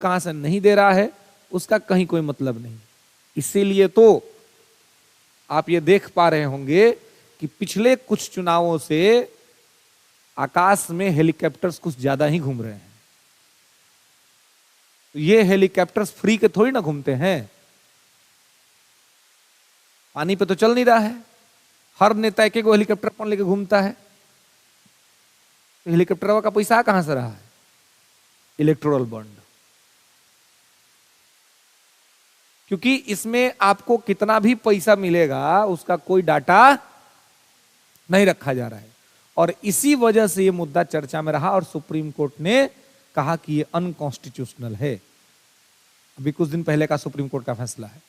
कहां से नहीं दे रहा है उसका कहीं कोई मतलब नहीं। इसीलिए तो आप ये देख पा रहे होंगे कि पिछले कुछ चुनावों से आकाश में हेलीकॉप्टर्स कुछ ज्यादा ही घूम रहे हैं। तो ये हेलीकॉप्टर्स फ्री के थोड़ी ना घूमते हैं, पानी पे तो चल नहीं रहा है। हर नेता एक एक हेलीकॉप्टर पर लेके घूमता है, तो हेलीकॉप्टर का पैसा कहां से रहा है? Electoral bond. क्योंकि इसमें आपको कितना भी पैसा मिलेगा उसका कोई डाटा नहीं रखा जा रहा है, और इसी वजह से यह मुद्दा चर्चा में रहा और सुप्रीम कोर्ट ने कहा कि यह अनकॉन्स्टिट्यूशनल है। अभी कुछ दिन पहले का सुप्रीम कोर्ट का फैसला है,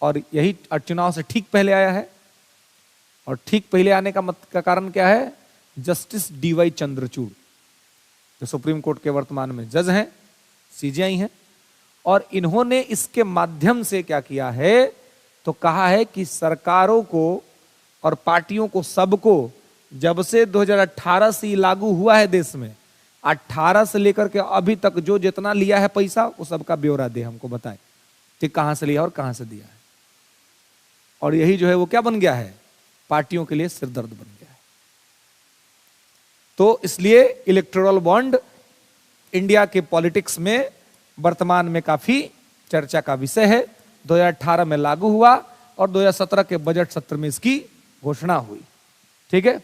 और यही चुनाव से ठीक पहले आया है। और ठीक पहले आने का कारण क्या है? जस्टिस डीवाई चंद्रचूड़ जो सुप्रीम कोर्ट के वर्तमान में जज हैं, सीजेआई हैं, और इन्होंने इसके माध्यम से क्या किया है तो कहा है कि सरकारों को और पार्टियों को, सबको, जब से 2018 से लागू हुआ है देश में, 18 से लेकर के अभी तक जो जितना लिया है पैसा वो सबका ब्यौरा दे, हमको बताए कि कहां से लिया और कहां से दिया है। और यही जो है वो क्या बन गया है? पार्टियों के लिए सिरदर्द बन गया है। तो इसलिए इलेक्टोरल बॉन्ड इंडिया के पॉलिटिक्स में वर्तमान में काफी चर्चा का विषय है। 2018 में लागू हुआ और 2017 के बजट सत्र में इसकी घोषणा हुई। ठीक है,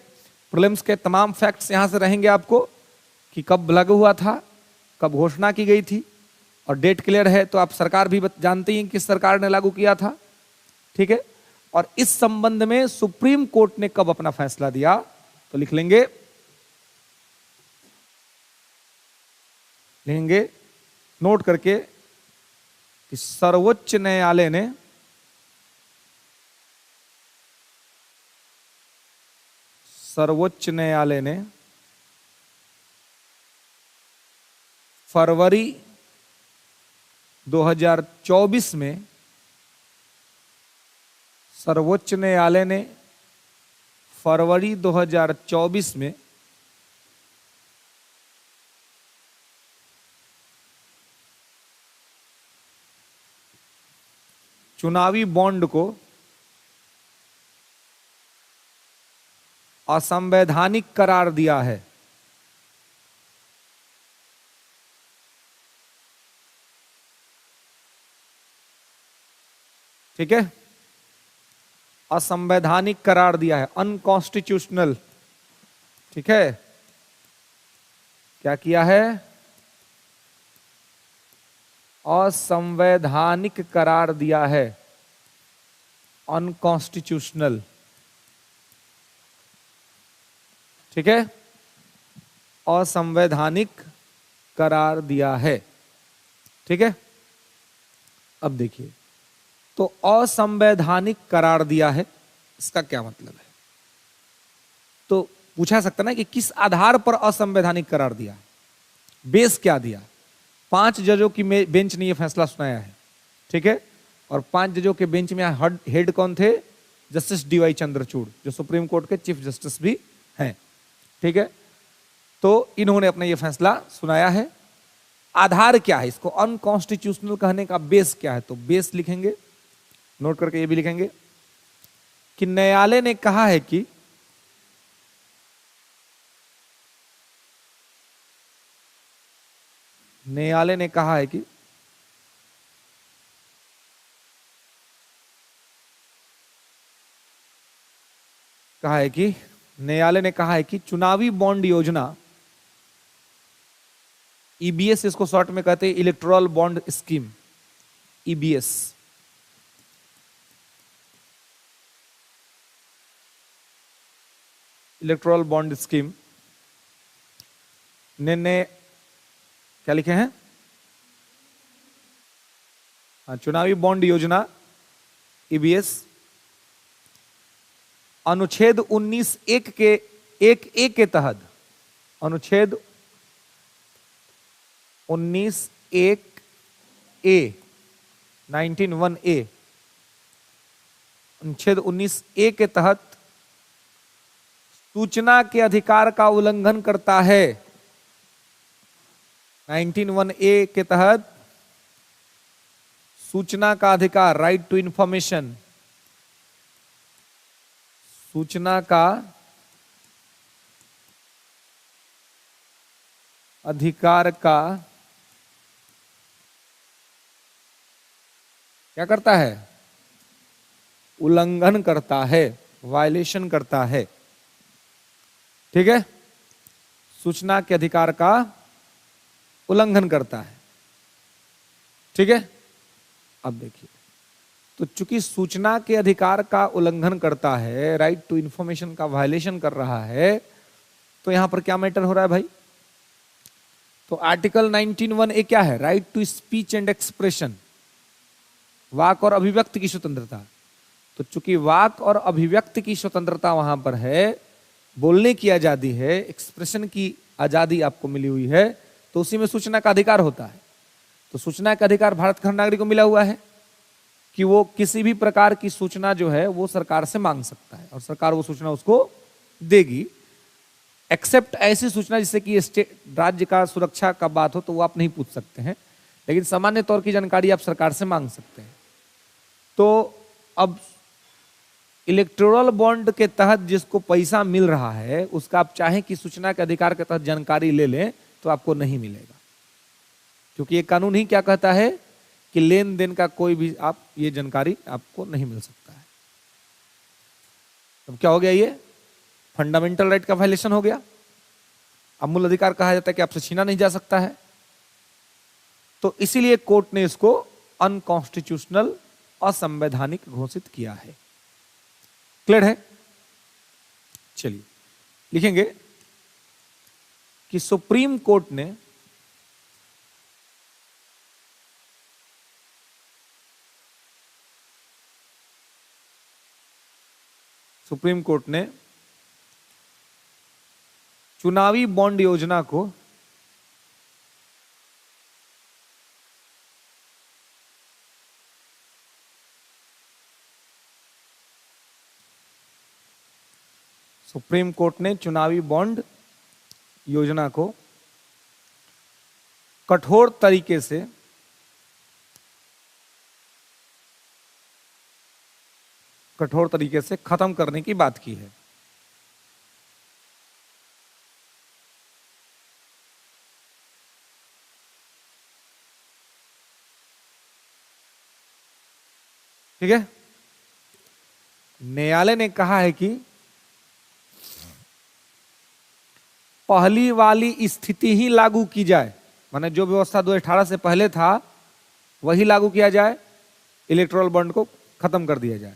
प्रीलिम्स के तमाम फैक्ट्स यहां से रहेंगे आपको कि कब लागू हुआ था, कब घोषणा की गई थी, और डेट क्लियर है तो आप सरकार भी जानते हैं कि सरकार ने लागू किया था। ठीक है, और इस संबंध में सुप्रीम कोर्ट ने कब अपना फैसला दिया तो लिखेंगे नोट करके कि सर्वोच्च न्यायालय ने फरवरी 2024 में सर्वोच्च न्यायालय ने फरवरी 2024 में चुनावी बॉन्ड को असंवैधानिक करार दिया है। ठीक है, असंवैधानिक करार दिया है, अनकॉन्स्टिट्यूशनल। ठीक है, क्या किया है? असंवैधानिक करार दिया है, अनकॉन्स्टिट्यूशनल। ठीक है, असंवैधानिक करार दिया है। ठीक है, अब देखिए, तो असंवैधानिक करार दिया है, इसका क्या मतलब है? तो पूछा सकता ना कि किस आधार पर असंवैधानिक करार दिया, बेस क्या दिया? 5 जजों की बेंच ने यह फैसला सुनाया है। ठीक है, और 5 जजों के बेंच में हेड कौन थे? जस्टिस डीवाई चंद्रचूड़ जो सुप्रीम कोर्ट के चीफ जस्टिस भी हैं। ठीक है, तो इन्होंने अपना यह फैसला सुनाया है। आधार क्या है इसको अनकॉन्स्टिट्यूशनल कहने का? बेस क्या है? तो बेस लिखेंगे, नोट करके ये भी लिखेंगे कि न्यायालय ने कहा है कि न्यायालय ने कहा है कि न्यायालय ने कहा है कि चुनावी बॉन्ड योजना, ईबीएस इसको शॉर्ट में कहते हैं, electoral bond scheme, EBS, electoral bond scheme ने क्या लिखे हैं? चुनावी बॉन्ड योजना ईबीएस अनुच्छेद 19(1) के 1(a) के तहत, अनुच्छेद 19(1)(a), 19(1)(a), अनुच्छेद 19(a) के तहत सूचना के अधिकार का उल्लंघन करता है। 19(1)(a) के तहत सूचना का अधिकार, राइट टू इंफॉर्मेशन, सूचना का अधिकार का क्या करता है? उल्लंघन करता है, वायलेशन करता है। ठीक है, सूचना के अधिकार का उल्लंघन करता है। ठीक है, अब देखिए, तो चूंकि सूचना के अधिकार का उल्लंघन करता है, राइट टू इंफॉर्मेशन का वायलेशन कर रहा है, तो यहां पर क्या मैटर हो रहा है भाई? तो आर्टिकल 19(1) क्या है? Right to speech and expression, वाक और अभिव्यक्ति की स्वतंत्रता। तो चूंकि वाक और अभिव्यक्ति की स्वतंत्रता वहां पर है, बोलने की आजादी है, एक्सप्रेशन की आजादी आपको मिली हुई है, तो उसी में सूचना का अधिकार होता है। तो सूचना का अधिकार भारत के हर नागरिक को मिला हुआ है कि वो किसी भी प्रकार की सूचना जो है वो सरकार से मांग सकता है और सरकार वो सूचना उसको देगी, एक्सेप्ट ऐसी सूचना जिससे कि स्टेट राज्य का सुरक्षा का बात हो तो वो आप नहीं पूछ सकते हैं, लेकिन सामान्य तौर की जानकारी आप सरकार से मांग सकते हैं। तो अब इलेक्टोरल बॉन्ड के तहत जिसको पैसा मिल रहा है उसका आप चाहें कि सूचना के अधिकार के तहत जानकारी ले लें तो आपको नहीं मिलेगा, क्योंकि ये कानून ही क्या कहता है कि लेन देन का कोई भी आप ये जानकारी आपको नहीं मिल सकता है। अब क्या हो गया? ये फंडामेंटल राइट का वायलेशन हो गया। अब मूल अधिकार कहा जाता है कि आपसे छीना नहीं जा सकता है, तो इसीलिए कोर्ट ने इसको अनकॉन्स्टिट्यूशनल, असंवैधानिक घोषित किया है। क्लियर है? चलिए लिखेंगे कि सुप्रीम कोर्ट ने चुनावी बॉन्ड योजना को सुप्रीम कोर्ट ने चुनावी बॉन्ड योजना को कठोर तरीके से खत्म करने की बात की है। ठीक है, न्यायालय ने कहा है कि पहली वाली स्थिति ही लागू की जाए, माने जो व्यवस्था 2018 से पहले था वही लागू किया जाए, इलेक्टोरल बॉन्ड को खत्म कर दिया जाए।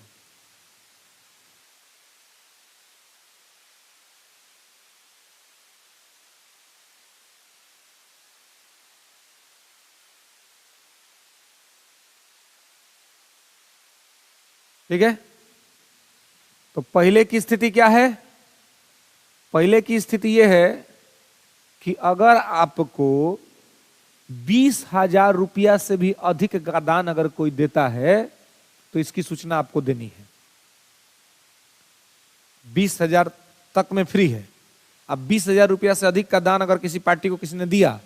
ठीक है, तो पहले की स्थिति क्या है? पहले की स्थिति यह है कि अगर आपको 20,000 रुपया से भी अधिक का दान अगर कोई देता है तो इसकी सूचना आपको देनी है। 20,000 तक में फ्री है। अब 20,000 रुपया से अधिक का दान अगर किसी पार्टी को किसी ने दिया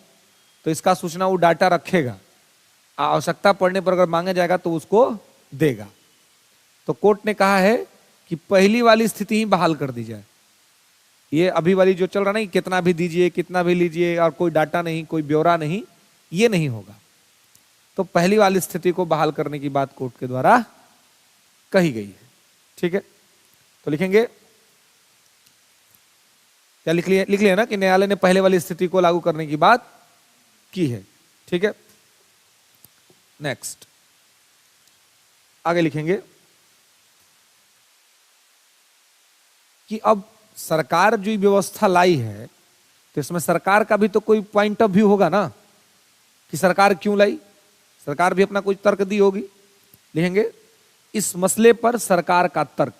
तो इसका सूचना वो डाटा रखेगा, आवश्यकता पड़ने पर अगर मांगा जाएगा तो उसको देगा। तो कोर्ट ने कहा है कि पहली वाली स्थिति ही बहाल कर दी जाए। ये अभी वाली जो चल रहा नहीं, कितना भी दीजिए, कितना भी लीजिए और कोई डाटा नहीं, कोई ब्यौरा नहीं, ये नहीं होगा। तो पहली वाली स्थिति को बहाल करने की बात कोर्ट के द्वारा कही गई है। ठीक है, तो लिखेंगे, क्या लिख लिया ना कि न्यायालय ने पहले वाली स्थिति को लागू करने की बात की है। ठीक है, नेक्स्ट आगे लिखेंगे कि अब सरकार जो व्यवस्था लाई है तो इसमें सरकार का भी तो कोई पॉइंट ऑफ व्यू होगा ना कि सरकार क्यों लाई। सरकार भी अपना कुछ तर्क दी होगी। लिखेंगे इस मसले पर सरकार का तर्क,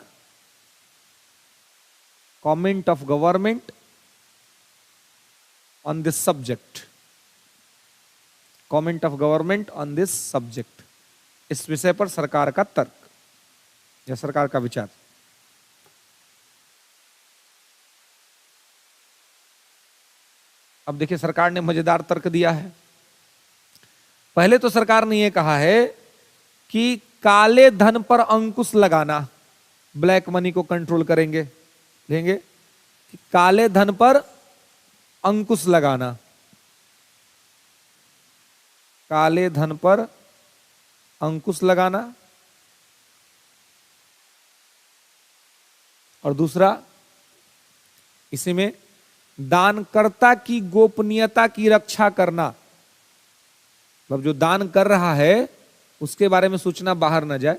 comment of government on this subject, comment of government on this subject, इस विषय पर सरकार का तर्क या सरकार का विचार। अब देखिए सरकार ने मजेदार तर्क दिया है। पहले तो सरकार ने यह कहा है कि काले धन पर अंकुश लगाना, ब्लैक मनी को कंट्रोल करेंगे, लेंगे कि काले धन पर अंकुश लगाना, काले धन पर अंकुश लगाना, और दूसरा इसी में दानकर्ता की गोपनीयता की रक्षा करना, मतलब जो दान कर रहा है उसके बारे में सूचना बाहर न जाए,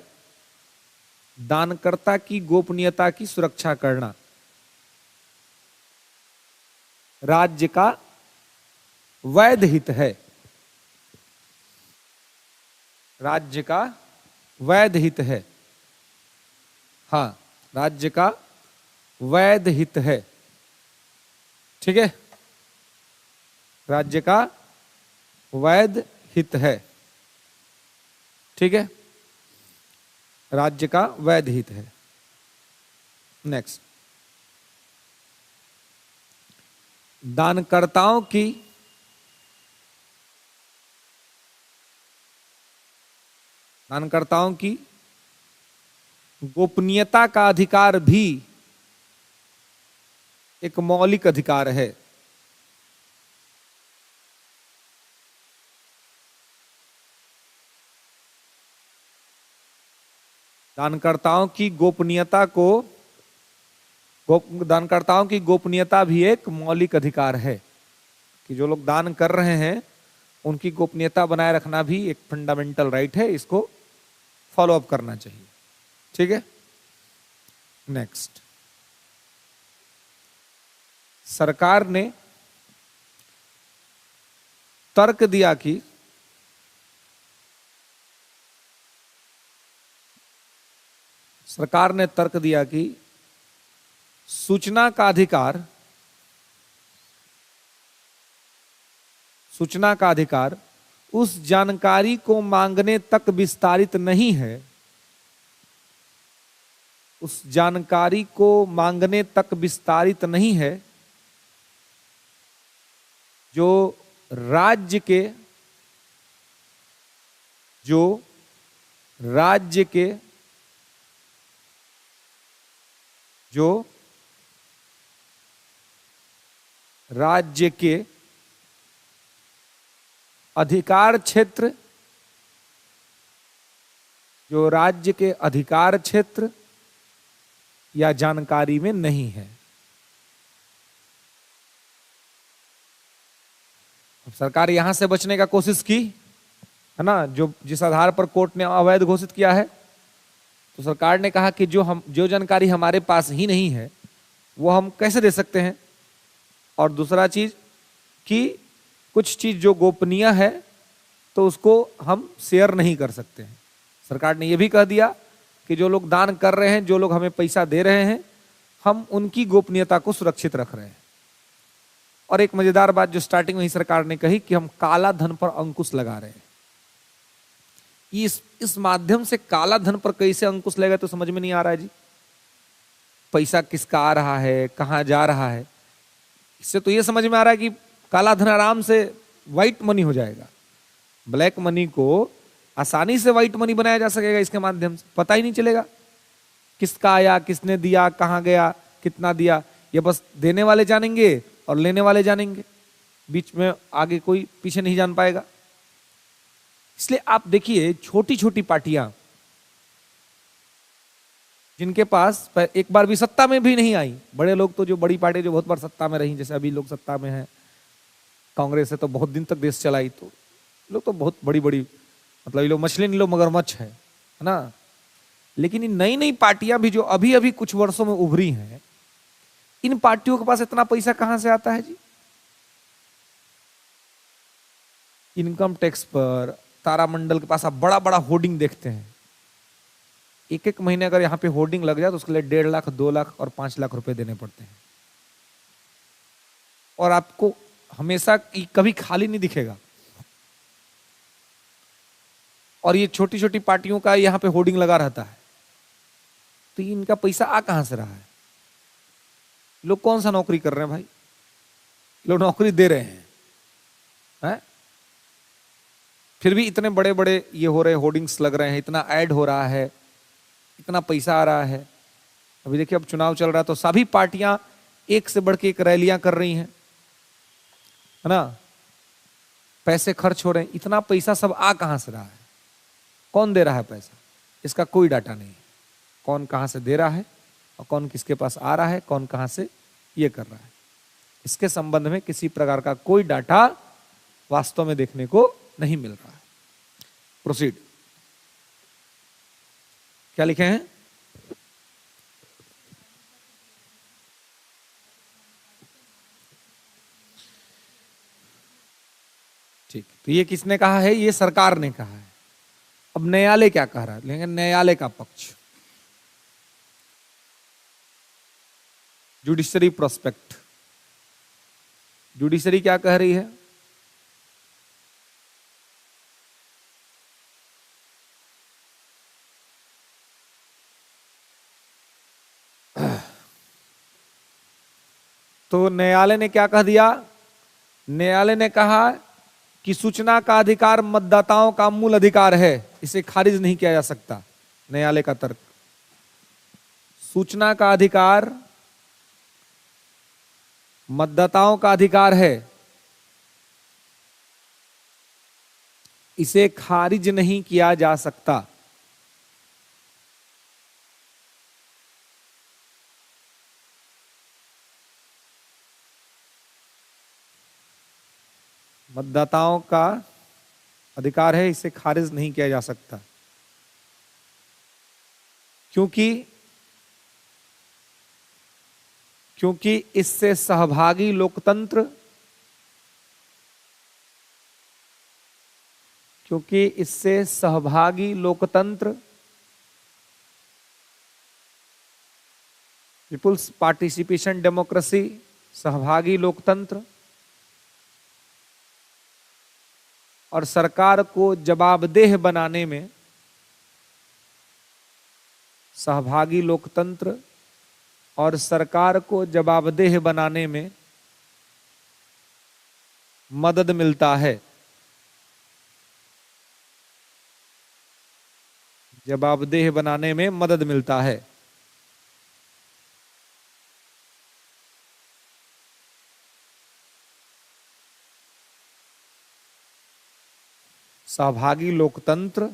दानकर्ता की गोपनीयता की सुरक्षा करना, राज्य का वैध हित है, राज्य का वैध हित है, हाँ राज्य का वैध हित है, ठीक है, राज्य का वैध हित है, ठीक है, राज्य का वैध हित है। नेक्स्ट, दानकर्ताओं की गोपनीयता का अधिकार भी एक मौलिक अधिकार है। दानकर्ताओं की गोपनीयता भी एक मौलिक अधिकार है, कि जो लोग दान कर रहे हैं उनकी गोपनीयता बनाए रखना भी एक फंडामेंटल राइट है, इसको फॉलो अप करना चाहिए, ठीक है। नेक्स्ट, सरकार ने तर्क दिया कि सूचना का अधिकार उस जानकारी को मांगने तक विस्तारित नहीं है, उस जानकारी को मांगने तक विस्तारित नहीं है जो राज्य के अधिकार क्षेत्र, जो राज्य के अधिकार क्षेत्र या जानकारी में नहीं है। अब सरकार यहां से बचने का कोशिश की है ना, जो जिस आधार पर कोर्ट ने अवैध घोषित किया है, तो सरकार ने कहा कि जो जानकारी हमारे पास ही नहीं है वो हम कैसे दे सकते हैं, और दूसरा चीज कि कुछ चीज जो गोपनीय है तो उसको हम शेयर नहीं कर सकते हैं। सरकार ने यह भी कह दिया कि जो लोग दान कर रहे हैं, जो लोग हमें पैसा दे रहे हैं, हम उनकी गोपनीयता को सुरक्षित रख रहे हैं। और एक मजेदार बात जो स्टार्टिंग में ही सरकार ने कही कि हम काला धन पर अंकुश लगा रहे हैं। इस माध्यम से काला धन पर कैसे अंकुश लगेगा तो समझ में नहीं आ रहा है जी। पैसा किसका आ रहा है, कहां जा रहा है, इससे तो यह समझ में आ रहा है कि काला धन आराम से व्हाइट मनी हो जाएगा। ब्लैक मनी को आसानी से व्हाइट मनी बनाया जा सकेगा, इसके माध्यम से पता ही नहीं चलेगा किसका आया, किसने दिया, कहां गया, कितना दिया, ये बस देने वाले जानेंगे और लेने वाले जानेंगे, बीच में आगे कोई पीछे नहीं जान पाएगा। इसलिए आप देखिए छोटी छोटी पार्टियां जिनके पास एक बार भी सत्ता में भी नहीं आई, बड़े लोग तो जो बड़ी पार्टी जो बहुत बार सत्ता में रही, जैसे अभी लोग सत्ता में हैं, कांग्रेस है तो बहुत दिन तक देश चलाई, तो लोग तो बहुत बड़ी बड़ी मतलब ये लोग मछली नहीं, लोग मगरमच्छ है ना। लेकिन इन नई नई पार्टियां भी जो अभी अभी कुछ वर्षों में उभरी हैं, इन पार्टियों के पास इतना पैसा कहां से आता है जी। इनकम टैक्स पर तारामंडल के पास आप बड़ा बड़ा होर्डिंग देखते हैं, एक एक महीने अगर यहां पे होर्डिंग लग जाए तो उसके लिए 1.5 लाख, 2 लाख और 5 लाख रुपए देने पड़ते हैं, और आपको हमेशा कभी खाली नहीं दिखेगा। और ये छोटी छोटी पार्टियों का यहां पे होर्डिंग लगा रहता है, तो इनका पैसा आ कहां से रहा है। लोग कौन सा नौकरी कर रहे हैं भाई, लोग नौकरी दे रहे हैं, है? फिर भी इतने बड़े बड़े ये हो रहे, होर्डिंग्स लग रहे हैं, इतना ऐड हो रहा है, इतना पैसा आ रहा है। अभी देखिए अब चुनाव चल रहा है तो सभी पार्टियां एक से बढ़ के एक रैलियां कर रही हैं, है ना, पैसे खर्च हो रहे हैं। इतना पैसा सब आ कहां से रहा है, कौन दे रहा है पैसा, इसका कोई डाटा नहीं है। कौन कहां से दे रहा है और कौन किसके पास आ रहा है, कौन कहां से ये कर रहा है, इसके संबंध में किसी प्रकार का कोई डाटा वास्तव में देखने को नहीं मिल रहा है। प्रोसीड। क्या लिखे हैं? ठीक, तो ये किसने कहा है? ये सरकार ने कहा है। अब न्यायालय क्या कह रहा है, लेकिन न्यायालय का पक्ष, जुडिशरी प्रोस्पेक्ट। जुडिशरी क्या कह रही है? तो न्यायालय ने क्या कह दिया? न्यायालय ने कहा कि सूचना का अधिकार मतदाताओं का मूल अधिकार है, इसे खारिज नहीं किया जा सकता। न्यायालय का तर्क, सूचना का अधिकार मतदाताओं का अधिकार है, इसे खारिज नहीं किया जा सकता। मतदाताओं का अधिकार है, इसे खारिज नहीं किया जा सकता, क्योंकि इससे सहभागी लोकतंत्र, पीपुल्स पार्टिसिपेशन डेमोक्रेसी, सहभागी लोकतंत्र और सरकार को जवाबदेह बनाने में, सहभागी लोकतंत्र और सरकार को जवाबदेह बनाने में मदद मिलता है। जवाबदेह बनाने में मदद मिलता है। सहभागी लोकतंत्र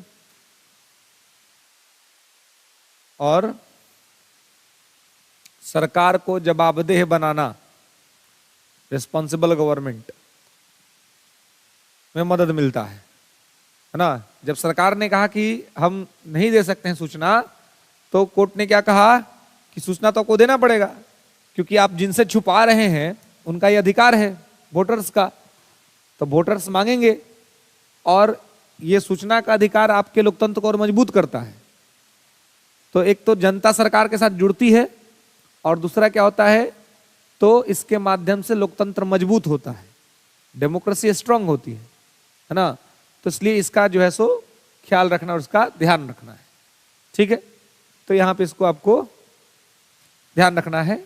और सरकार को जवाबदेह बनाना, रिस्पॉन्सिबल गवर्नमेंट में मदद मिलता है ना। जब सरकार ने कहा कि हम नहीं दे सकते हैं सूचना, तो कोर्ट ने क्या कहा कि सूचना तो आपको देना पड़ेगा, क्योंकि आप जिनसे छुपा रहे हैं उनका ये अधिकार है, वोटर्स का। तो वोटर्स मांगेंगे, और ये सूचना का अधिकार आपके लोकतंत्र को और मजबूत करता है। तो एक तो जनता सरकार के साथ जुड़ती है, और दूसरा क्या होता है, तो इसके माध्यम से लोकतंत्र मजबूत होता है, डेमोक्रेसी स्ट्रांग होती है ना। तो इसलिए इसका जो है सो ख्याल रखना और उसका ध्यान रखना है। ठीक है, तो यहां पे इसको आपको ध्यान रखना है,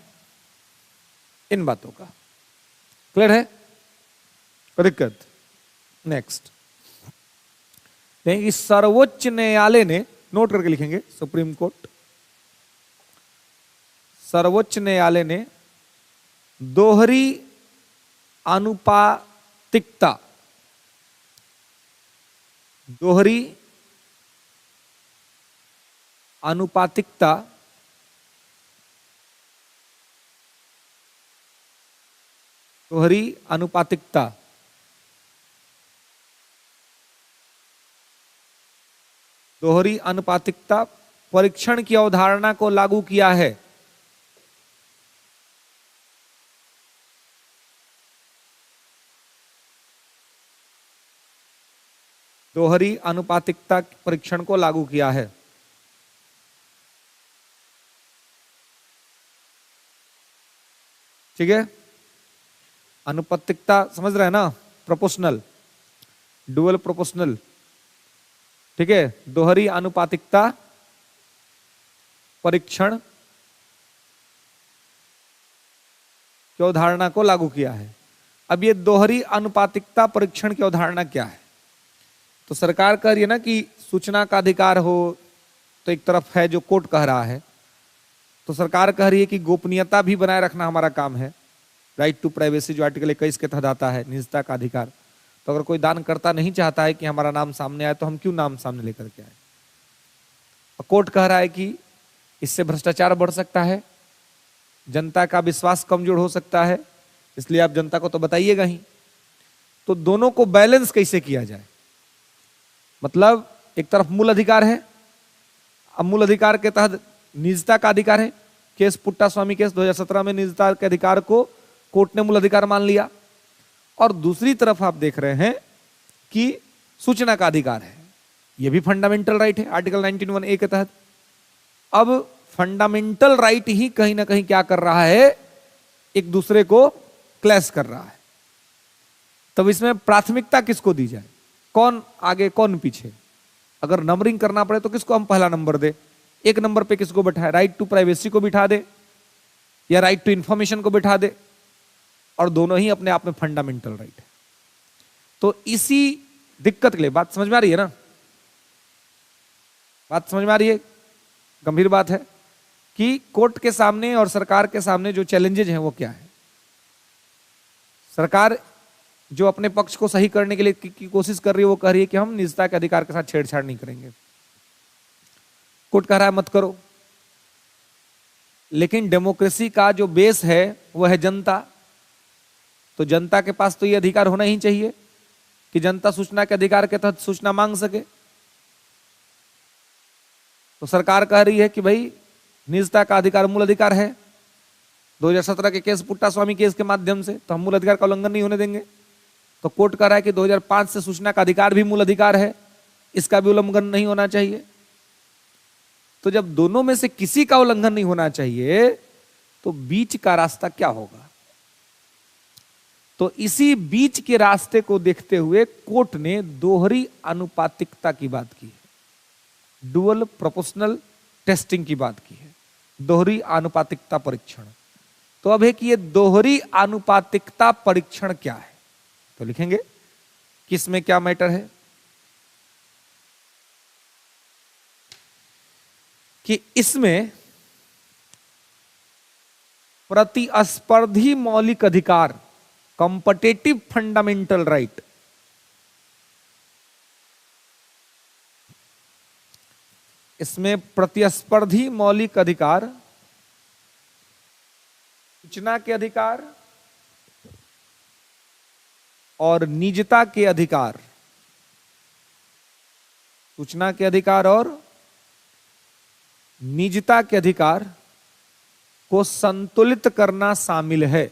इन बातों का। क्लियर है? कोई दिक्कत? नेक्स्ट, सर्वोच्च न्यायालय ने, नोट करके लिखेंगे, सुप्रीम कोर्ट, सर्वोच्च न्यायालय ने दोहरी आनुपातिकता, दोहरी आनुपातिकता दोहरी आनुपातिकता दोहरी आनुपातिकता परीक्षण की अवधारणा को लागू किया है। दोहरी आनुपातिकता परीक्षण को लागू किया है। ठीक है, आनुपातिकता समझ रहे हैं ना, प्रोपोर्शनल, डुअल प्रोपोर्शनल। ठीक है, दोहरी आनुपातिकता परीक्षण की अवधारणा को लागू किया है। अब ये दोहरी आनुपातिकता परीक्षण की अवधारणा क्या है? तो सरकार कह रही है ना कि सूचना का अधिकार हो, तो एक तरफ है जो कोर्ट कह रहा है, तो सरकार कह रही है कि गोपनीयता भी बनाए रखना हमारा काम है, राइट टू प्राइवेसी जो आर्टिकल 21 के तहत आता है, निजता का अधिकार। तो अगर कोई दान करता नहीं चाहता है कि हमारा नाम सामने आए, तो हम क्यों नाम सामने लेकर के आए। कोर्ट कह रहा है कि इससे भ्रष्टाचार बढ़ सकता है, जनता का विश्वास कमजोर हो सकता है, इसलिए आप जनता को तो बताइएगा ही। तो दोनों को बैलेंस कैसे किया जाए, मतलब एक तरफ मूल अधिकार है, अब मूल अधिकार के तहत निजता का अधिकार है, केस पुट्टा स्वामी केस 2017 में निजता के अधिकार को कोर्ट ने मूल अधिकार मान लिया, और दूसरी तरफ आप देख रहे हैं कि सूचना का अधिकार है, यह भी फंडामेंटल राइट है आर्टिकल 19(1) के तहत। अब फंडामेंटल राइट ही कहीं ना कहीं क्या कर रहा है, एक दूसरे को क्लैश कर रहा है। तब इसमें प्राथमिकता किसको दी जाए, कौन आगे कौन पीछे। अगर नंबरिंग करना पड़े तो किसको हम पहला नंबर दे, एक नंबर पे किसको बैठाए, राइट टू प्राइवेसी को बिठा दे या राइट टू इंफॉर्मेशन को बिठा दे, और दोनों ही अपने आप में फंडामेंटल राइट है। तो इसी दिक्कत के लिए, बात समझ में आ रही है ना, बात समझ में आ रही है, गंभीर बात है कि कोर्ट के सामने और सरकार के सामने जो चैलेंजेज हैं वो क्या है। सरकार जो अपने पक्ष को सही करने के लिए की कोशिश कर रही है, वो कह रही है कि हम निजता के अधिकार के साथ छेड़छाड़ नहीं करेंगे। कोर्ट कह रहा है मत करो, लेकिन डेमोक्रेसी का जो बेस है वो है जनता, तो जनता के पास तो ये अधिकार होना ही चाहिए कि जनता सूचना के अधिकार के तहत सूचना मांग सके। तो सरकार कह रही है कि भाई निजता का अधिकार मूल अधिकार है, 2017 के केस पुट्टा स्वामी केस के माध्यम से, तो हम मूल अधिकार का उल्लंघन नहीं होने देंगे। तो कोर्ट कह रहा है कि 2005 से सूचना का अधिकार भी मूल अधिकार है, इसका भी उल्लंघन नहीं होना चाहिए। तो जब दोनों में से किसी का उल्लंघन नहीं होना चाहिए, तो बीच का रास्ता क्या होगा। तो इसी बीच के रास्ते को देखते हुए कोर्ट ने दोहरी आनुपातिकता की बात की है, डुअल प्रोपोर्शनल टेस्टिंग की बात की है, दोहरी आनुपातिकता परीक्षण। तो अब है कि ये दोहरी आनुपातिकता परीक्षण क्या है, तो लिखेंगे किसमें क्या मैटर है कि इसमें प्रतिस्पर्धी मौलिक अधिकार, कॉम्पिटिटिव फंडामेंटल राइट, इसमें प्रतिस्पर्धी मौलिक अधिकार, सूचना के अधिकार और निजता के अधिकार, सूचना के अधिकार और निजता के अधिकार को संतुलित करना शामिल है,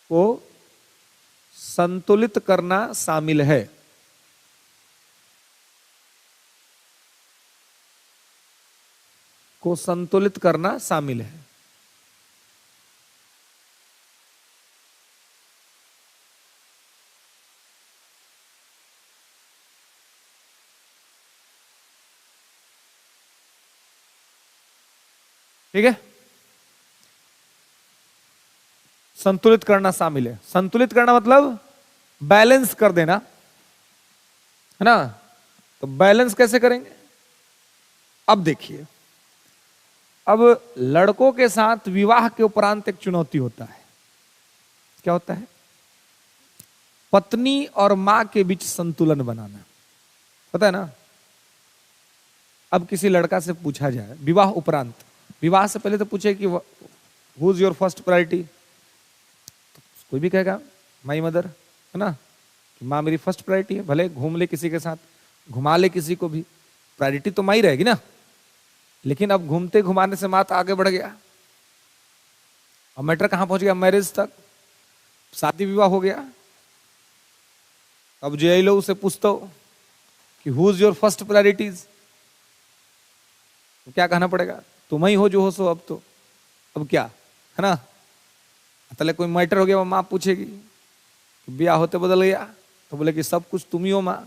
को संतुलित करना शामिल है। को संतुलित करना शामिल है। ठीक है, संतुलित करना शामिल है। संतुलित करना मतलब बैलेंस कर देना, है ना। तो बैलेंस कैसे करेंगे, अब देखिए, अब लड़कों के साथ विवाह के उपरांत एक चुनौती होता है। क्या होता है, पत्नी और मां के बीच संतुलन बनाना, पता है ना। अब किसी लड़का से पूछा जाए विवाह उपरांत, विवाह से पहले तो पूछे कि who is your first priority, तो कोई भी कहेगा माई मदर, है ना, कि माँ मेरी फर्स्ट प्रायोरिटी है। भले घूम ले किसी के साथ, घुमा ले किसी को भी, प्रायोरिटी तो माँ ही रहेगी ना। लेकिन अब घूमते घुमाने से माँ तो आगे बढ़ गया, अब मैटर कहां पहुंच गया, मैरिज तक, शादी विवाह हो गया। अब जो लो उसे पूछता हो कि who is your first priorities, तो क्या कहना पड़ेगा, तुम ही हो जो हो सो। अब क्या, है ना, तले कोई मैटर हो गया, माँ पूछेगी कि ब्याह होते बदल गया, तो बोले कि सब कुछ तुम ही हो माँ,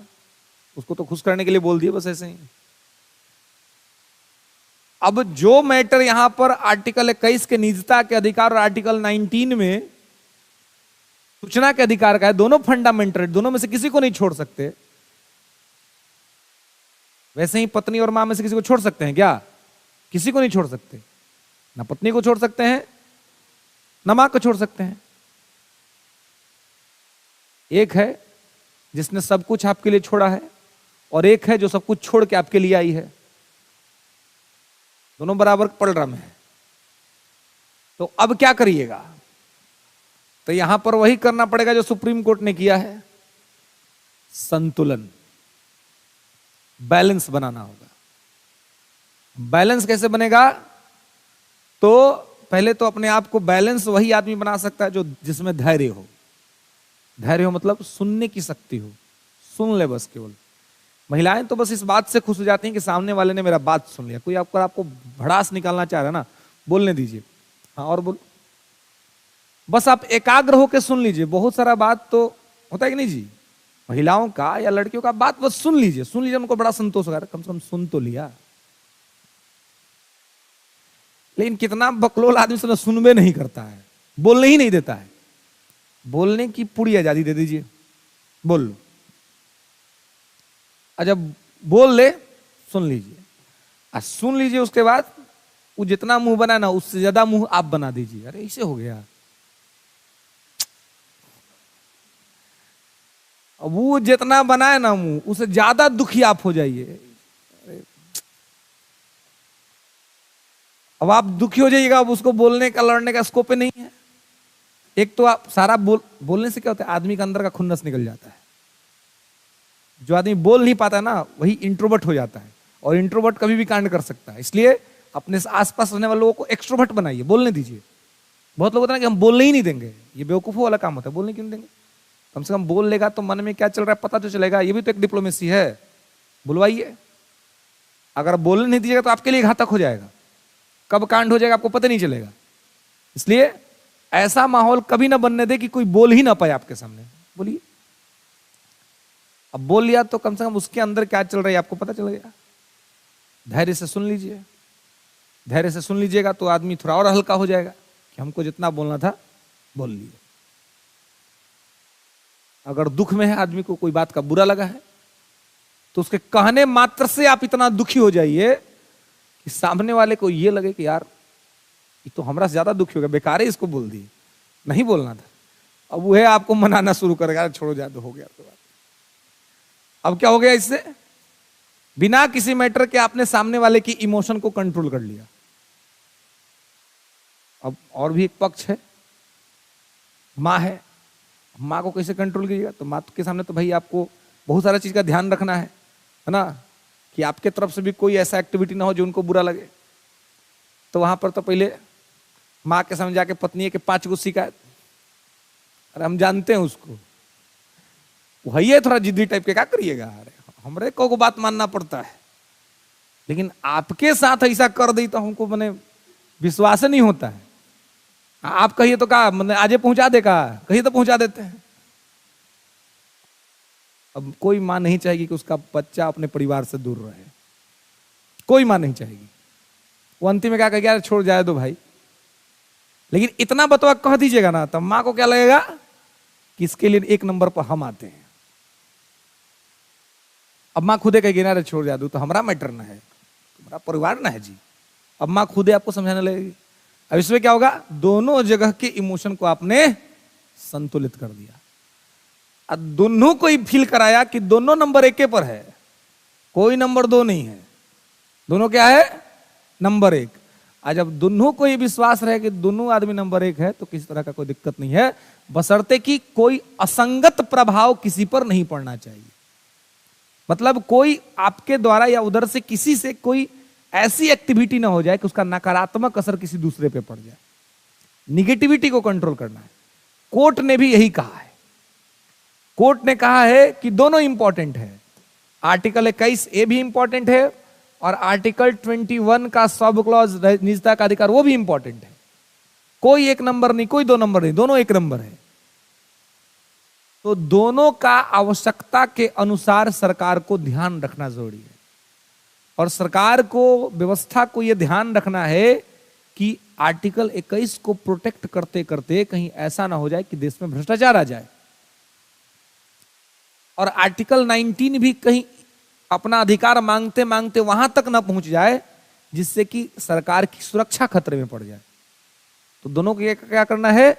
उसको तो खुश करने के लिए बोल दिए बस ऐसे ही। अब जो मैटर यहां पर आर्टिकल 21 के निजता के अधिकार और आर्टिकल 19 में सूचना के अधिकार का है, दोनों फंडामेंटल, दोनों में से किसी को नहीं छोड़ सकते। वैसे ही पत्नी और मां में से किसी को छोड़ सकते हैं क्या? किसी को नहीं छोड़ सकते। ना पत्नी को छोड़ सकते हैं, ना मां को छोड़ सकते हैं। एक है जिसने सब कुछ आपके लिए छोड़ा है, और एक है जो सब कुछ छोड़ के आपके लिए आई है। दोनों बराबर पड़ रहा है। तो अब क्या करिएगा? तो यहां पर वही करना पड़ेगा जो सुप्रीम कोर्ट ने किया है, संतुलन, बैलेंस बनाना होगा। बैलेंस कैसे बनेगा? तो पहले तो अपने आप को बैलेंस वही आदमी बना सकता है जो जिसमें धैर्य हो। धैर्य हो मतलब सुनने की शक्ति हो, सुन ले बस केवल। महिलाएं तो बस इस बात से खुश हो जाती हैं कि सामने वाले ने मेरा बात सुन लिया। कोई आपको भड़ास निकालना चाह रहा है ना, बोलने दीजिए, हाँ और बोल, बस आप एकाग्र होकर सुन लीजिए। बहुत सारा बात तो होता है कि नहीं जी, महिलाओं का या लड़कियों का बात बस सुन लीजिए, सुन लीजिए, उनको बड़ा संतोष होगा, कम से कम सुन तो लिया। लेकिन कितना बकलोल आदमी से सुनबे नहीं करता है, बोलने ही नहीं देता है। बोलने की पूरी आजादी दे दीजिए, बोल लो। जब बोल ले सुन लीजिए, सुन लीजिए, उसके बाद वो जितना मुंह बना ना उससे ज्यादा मुंह आप बना दीजिए। अरे ऐसे हो गया, अब वो जितना बनाए ना मुंह उससे ज्यादा दुखी आप हो जाइए। अब आप दुखी हो जाइएगा, अब उसको बोलने का लड़ने का स्कोप नहीं है। एक तो आप सारा बोलने से क्या होता है, आदमी का अंदर का खुन्नस निकल जाता है। जो आदमी बोल नहीं पाता ना वही इंट्रोवर्ट हो जाता है, और इंट्रोवर्ट कभी भी कांड कर सकता है। इसलिए अपने आसपास रहने वाले लोगों को एक्सट्रोवर्ट बनाइए, बोलने दीजिए। बहुत लोग होता है ना कि हम बोलने ही नहीं देंगे, ये बेवकूफों वाला काम होता है। बोलने क्यों नहीं देंगे? कम से कम बोल लेगा तो मन में क्या चल रहा है पता तो चलेगा। ये भी तो एक डिप्लोमेसी है। बुलवाइए। अगर बोलने नहीं दीजिएगा तो आपके लिए घातक हो जाएगा, कब कांड हो जाएगा आपको पता नहीं चलेगा। इसलिए ऐसा माहौल कभी ना बनने दे कि कोई बोल ही ना पाए आपके सामने। बोलिए। अब बोल लिया तो कम से कम उसके अंदर क्या चल रहा है आपको पता चलेगा। धैर्य से सुन लीजिए। धैर्य से सुन लीजिएगा तो आदमी थोड़ा और हल्का हो जाएगा कि हमको जितना बोलना था बोल लिया। अगर दुख में है आदमी को, कोई बात का बुरा लगा है, तो उसके कहने मात्र से आप इतना दुखी हो जाइए कि सामने वाले को यह लगे कि यार ये तो हमरा से ज्यादा दुखी हो गया, बेकार ही इसको बोल दिए, नहीं बोलना था। अब वो है आपको मनाना शुरू करेगा, छोड़ो जादू हो गया तो बात। अब क्या हो गया, इससे बिना किसी मैटर के आपने सामने वाले की इमोशन को कंट्रोल कर लिया। अब और भी एक पक्ष है, माँ है। माँ को कैसे कंट्रोल कीजिएगा? तो माँ के सामने तो भाई आपको बहुत सारा चीज का ध्यान रखना है ना, कि आपके तरफ से भी कोई ऐसा एक्टिविटी ना हो जो उनको बुरा लगे। तो वहां पर तो पहले माँ के सामने जाके पत्नी के 5 गो शिकायत, अरे हम जानते हैं उसको, वही है थोड़ा जिद्दी टाइप के, क्या करिएगा? अरे हमरे को बात मानना पड़ता है, लेकिन आपके साथ ऐसा कर दी तो हमको मैंने विश्वास नहीं होता है। आप कहिए तो क्या मतलब आजे पहुंचा दे, का कहिए तो पहुंचा देते हैं। अब कोई मां नहीं चाहेगी कि उसका बच्चा अपने परिवार से दूर रहे, कोई मां नहीं चाहेगी। वो अंतिम में क्या कहेगा, यार छोड़ जाए दो भाई। लेकिन इतना बतवा कह दीजिएगा ना, तब मां को क्या लगेगा कि इसके लिए 1 नंबर पर हम आते हैं। अब मां खुदे कहेगी ना, छोड़ जा दो तो हमारा मैटर ना है, हमारा परिवार ना है जी। अब मां खुदे आपको समझाने लगेगी। अब इसमें क्या होगा, दोनों जगह के इमोशन को आपने संतुलित कर दिया। अब दोनों को ही फील कराया कि दोनों नंबर 1 पर है, कोई नंबर 2 नहीं है, दोनों क्या है, नंबर 1। आज जब दोनों को ये विश्वास रहे कि दोनों आदमी नंबर 1 है, तो किसी तरह का कोई दिक्कत नहीं है, बशर्ते कि कोई असंगत प्रभाव किसी पर नहीं पड़ना चाहिए। मतलब कोई आपके द्वारा या उधर से किसी से कोई ऐसी एक्टिविटी ना हो जाए कि उसका नकारात्मक असर किसी दूसरे पे पड़ जाए। निगेटिविटी को कंट्रोल करना है। कोर्ट ने भी यही कहा है। कोर्ट ने कहा है कि दोनों इंपॉर्टेंट है। आर्टिकल 21A भी इंपॉर्टेंट है, और आर्टिकल 21 का सब क्लॉज निजता का अधिकार वो भी इंपॉर्टेंट है। कोई 1 नंबर नहीं, कोई 2 नंबर नहीं, दोनों 1 नंबर है। तो दोनों का आवश्यकता के अनुसार सरकार को ध्यान रखना जरूरी है। और सरकार को, व्यवस्था को यह ध्यान रखना है कि आर्टिकल 21 को प्रोटेक्ट करते करते कहीं ऐसा ना हो जाए कि देश में भ्रष्टाचार आ जाए, और आर्टिकल 19 भी कहीं अपना अधिकार मांगते मांगते वहां तक ना पहुंच जाए जिससे कि सरकार की सुरक्षा खतरे में पड़ जाए। तो दोनों को क्या करना है,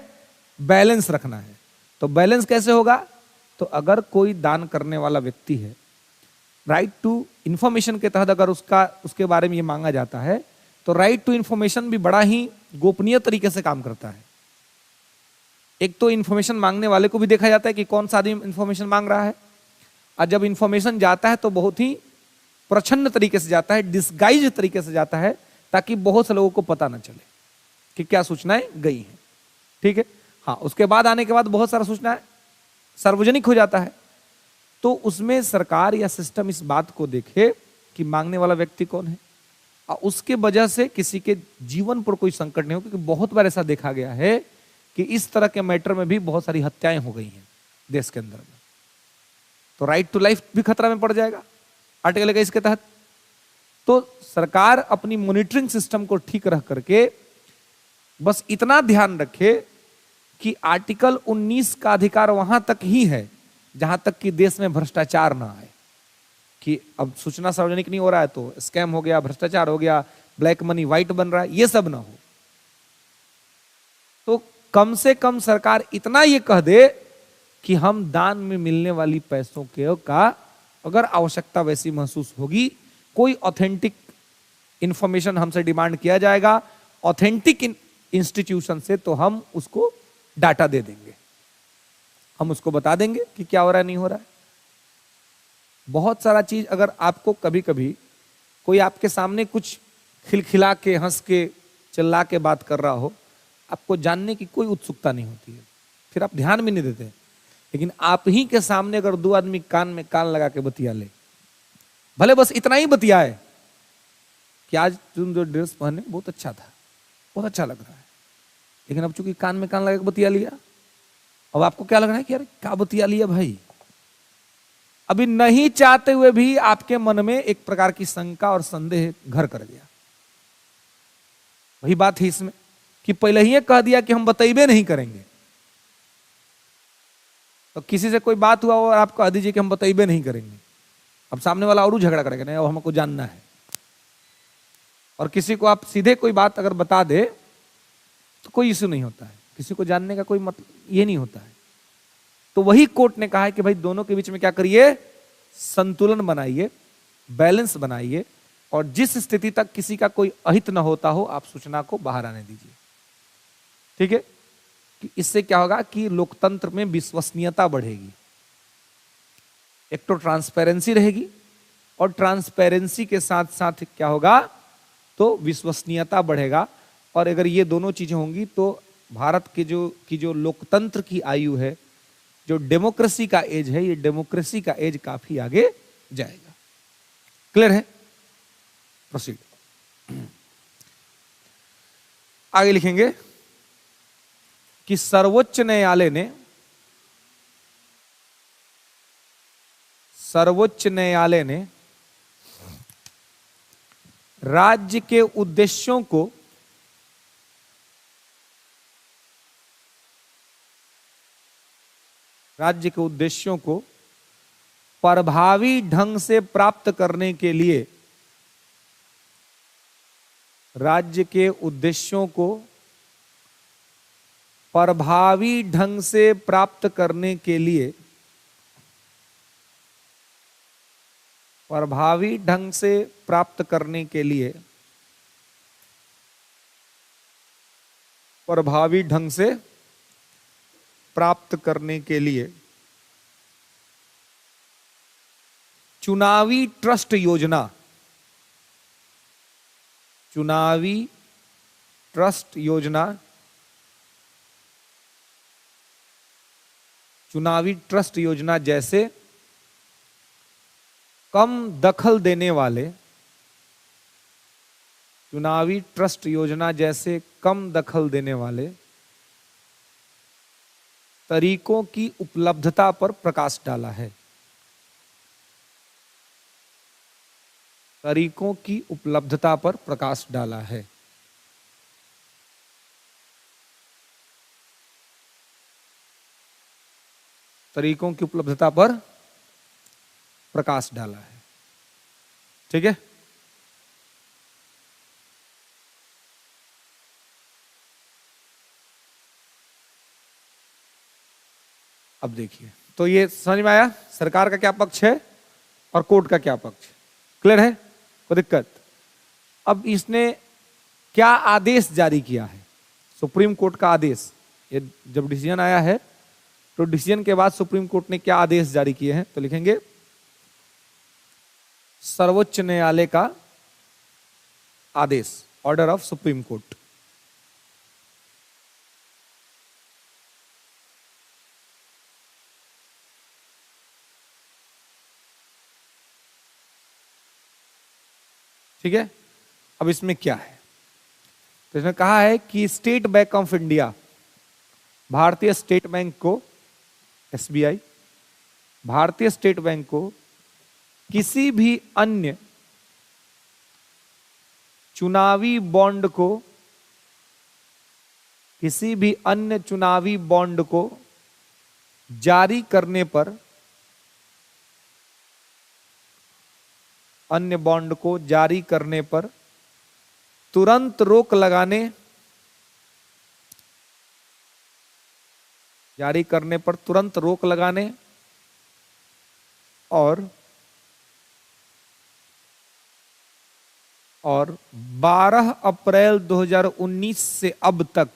बैलेंस रखना है। तो बैलेंस कैसे होगा, तो अगर कोई दान करने वाला व्यक्ति है, राइट टू इंफॉर्मेशन के तहत अगर उसके बारे में ये मांगा जाता है, तो राइट टू इंफॉर्मेशन भी बड़ा ही गोपनीय तरीके से काम करता है। एक तो इंफॉर्मेशन मांगने वाले को भी देखा जाता है कि कौन सा आदमी इंफॉर्मेशन मांग रहा है, और जब इंफॉर्मेशन जाता है तो बहुत ही प्रछन्न तरीके से जाता है, डिस्गाइज तरीके से जाता है, ताकि बहुत से लोगों को पता ना चले कि क्या सूचनाएं गई हैं। ठीक है, हाँ, उसके बाद आने के बाद बहुत सारा सूचनाएं सार्वजनिक हो जाता है। तो उसमें सरकार या सिस्टम इस बात को देखे कि मांगने वाला व्यक्ति कौन है, और उसके वजह से किसी के जीवन पर कोई संकट नहीं हो, क्योंकि बहुत बार ऐसा देखा गया है कि इस तरह के मैटर में भी बहुत सारी हत्याएं हो गई हैं देश के अंदर में। तो राइट टू लाइफ भी खतरा में पड़ जाएगा आर्टिकल 21 के तहत। तो सरकार अपनी मॉनिटरिंग सिस्टम को ठीक रख करके बस इतना ध्यान रखे कि आर्टिकल 19 का अधिकार वहां तक ही है जहां तक कि देश में भ्रष्टाचार ना आए, कि अब सूचना सार्वजनिक नहीं हो रहा है तो स्कैम हो गया, भ्रष्टाचार हो गया, ब्लैक मनी व्हाइट बन रहा है, ये सब ना हो। तो कम से कम सरकार इतना ये कह दे कि हम दान में मिलने वाली पैसों के का अगर आवश्यकता वैसी महसूस होगी, कोई ऑथेंटिक इंफॉर्मेशन हमसे डिमांड किया जाएगा ऑथेंटिक इंस्टीट्यूशन से, तो हम उसको डाटा दे देंगे, हम उसको बता देंगे कि क्या हो रहा है नहीं हो रहा है। बहुत सारा चीज अगर आपको कभी कभी कोई आपके सामने कुछ खिलखिला के हंस के चिल्ला के बात कर रहा हो, आपको जानने की कोई उत्सुकता नहीं होती है, फिर आप ध्यान भी नहीं देते। लेकिन आप ही के सामने अगर दो आदमी कान में कान लगा के बतिया ले, भले बस इतना ही बतियाए कि आज तुम जो ड्रेस पहने बहुत अच्छा था, बहुत अच्छा लग रहा है, लेकिन अब चूंकि कान में कान लगा के बतिया लिया, अब आपको क्या लग रहा है कि यार क्या बतिया लिया भाई। अभी नहीं चाहते हुए भी आपके मन में एक प्रकार की शंका और संदेह घर कर गया। वही बात है इसमें कि पहले ही कह दिया कि हम बतेबे नहीं करेंगे, तो किसी से कोई बात हुआ और आप कह दीजिए कि हम बतेबे नहीं करेंगे, अब सामने वाला और झगड़ा करेगा, नहीं अब हमको जानना है। और किसी को आप सीधे कोई बात अगर बता दे तो कोई इश्यू नहीं होता है, किसी को जानने का कोई मतलब ये नहीं होता है। तो वही कोर्ट ने कहा है कि भाई दोनों के बीच में क्या करिए, संतुलन बनाइए, बैलेंस बनाइए, और जिस स्थिति तक किसी का कोई अहित ना होता हो आप सूचना को बाहर आने दीजिए। ठीक है, कि इससे क्या होगा कि लोकतंत्र में विश्वसनीयता बढ़ेगी, एक तो ट्रांसपेरेंसी रहेगी, और ट्रांसपेरेंसी के साथ साथ क्या होगा, तो विश्वसनीयता बढ़ेगा। और अगर ये दोनों चीजें होंगी तो भारत की जो लोकतंत्र की आयु है, जो डेमोक्रेसी का एज है, ये डेमोक्रेसी का एज काफी आगे जाएगा। क्लियर है? प्रोसीड। आगे लिखेंगे कि सर्वोच्च न्यायालय ने राज्य के उद्देश्यों को प्रभावी ढंग से प्राप्त करने के लिए, राज्य के उद्देश्यों को प्रभावी ढंग से प्राप्त करने के लिए, प्रभावी ढंग से प्राप्त करने के लिए, प्रभावी ढंग से प्राप्त करने के लिए चुनावी ट्रस्ट योजना, चुनावी ट्रस्ट योजना, चुनावी ट्रस्ट योजना जैसे कम दखल देने वाले, चुनावी ट्रस्ट योजना जैसे कम दखल देने वाले तरीकों की उपलब्धता पर प्रकाश डाला है, तरीकों की उपलब्धता पर प्रकाश डाला है। तरीकों की उपलब्धता पर प्रकाश डाला है। ठीक है, अब देखिए, तो ये समझ में आया सरकार का क्या पक्ष है और कोर्ट का क्या पक्ष है? क्लियर है? कोई दिक्कत? अब इसने क्या आदेश जारी किया है? सुप्रीम कोर्ट का आदेश, ये जब डिसीजन आया है तो डिसीजन के बाद सुप्रीम कोर्ट ने क्या आदेश जारी किए हैं, तो लिखेंगे सर्वोच्च न्यायालय का आदेश, ऑर्डर ऑफ सुप्रीम कोर्ट। ठीक है, अब इसमें क्या है? तो इसमें कहा है कि स्टेट बैंक ऑफ इंडिया, भारतीय स्टेट बैंक को, एसबीआई, भारतीय स्टेट बैंक को किसी भी अन्य चुनावी बॉन्ड को, किसी भी अन्य चुनावी बॉन्ड को जारी करने पर, अन्य बॉन्ड को जारी करने पर तुरंत रोक लगाने, जारी करने पर तुरंत रोक लगाने और 12 अप्रैल 2019 से अब तक,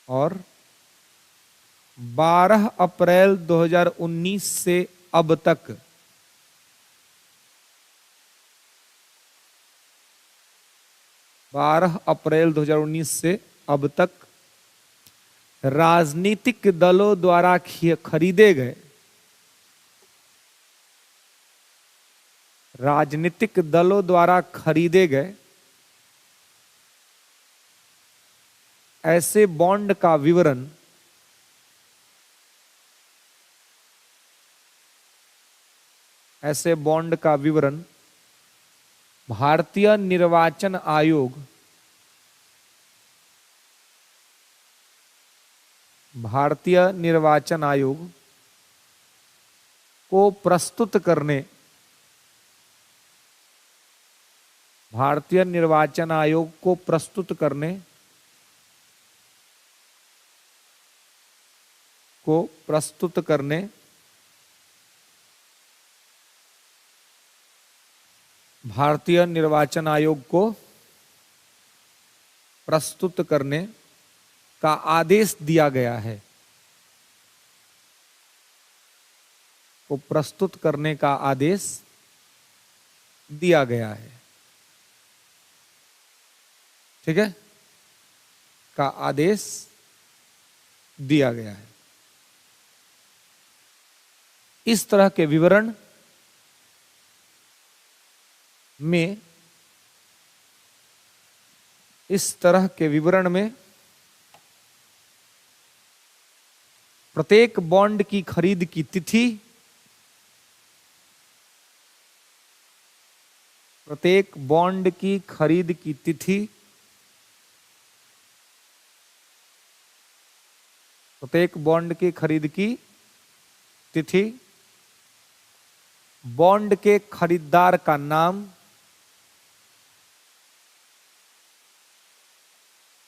और 12 अप्रैल 2019 से अब तक 12 अप्रैल 2019 से अब तक राजनीतिक दलों द्वारा खरीदे गए, राजनीतिक दलों द्वारा खरीदे गए ऐसे बॉन्ड का विवरण ऐसे बॉन्ड का विवरण भारतीय निर्वाचन आयोग, भारतीय निर्वाचन आयोग को प्रस्तुत करने, भारतीय निर्वाचन आयोग को प्रस्तुत करने, को प्रस्तुत करने भारतीय निर्वाचन आयोग को प्रस्तुत करने का आदेश दिया गया है, को प्रस्तुत करने का आदेश दिया गया है। ठीक है, का आदेश दिया गया है। इस तरह के विवरण में, इस तरह के विवरण में प्रत्येक बॉन्ड की खरीद की तिथि, प्रत्येक बॉन्ड की खरीद की तिथि, प्रत्येक बॉन्ड की खरीद की तिथि, बॉन्ड के खरीदार का नाम,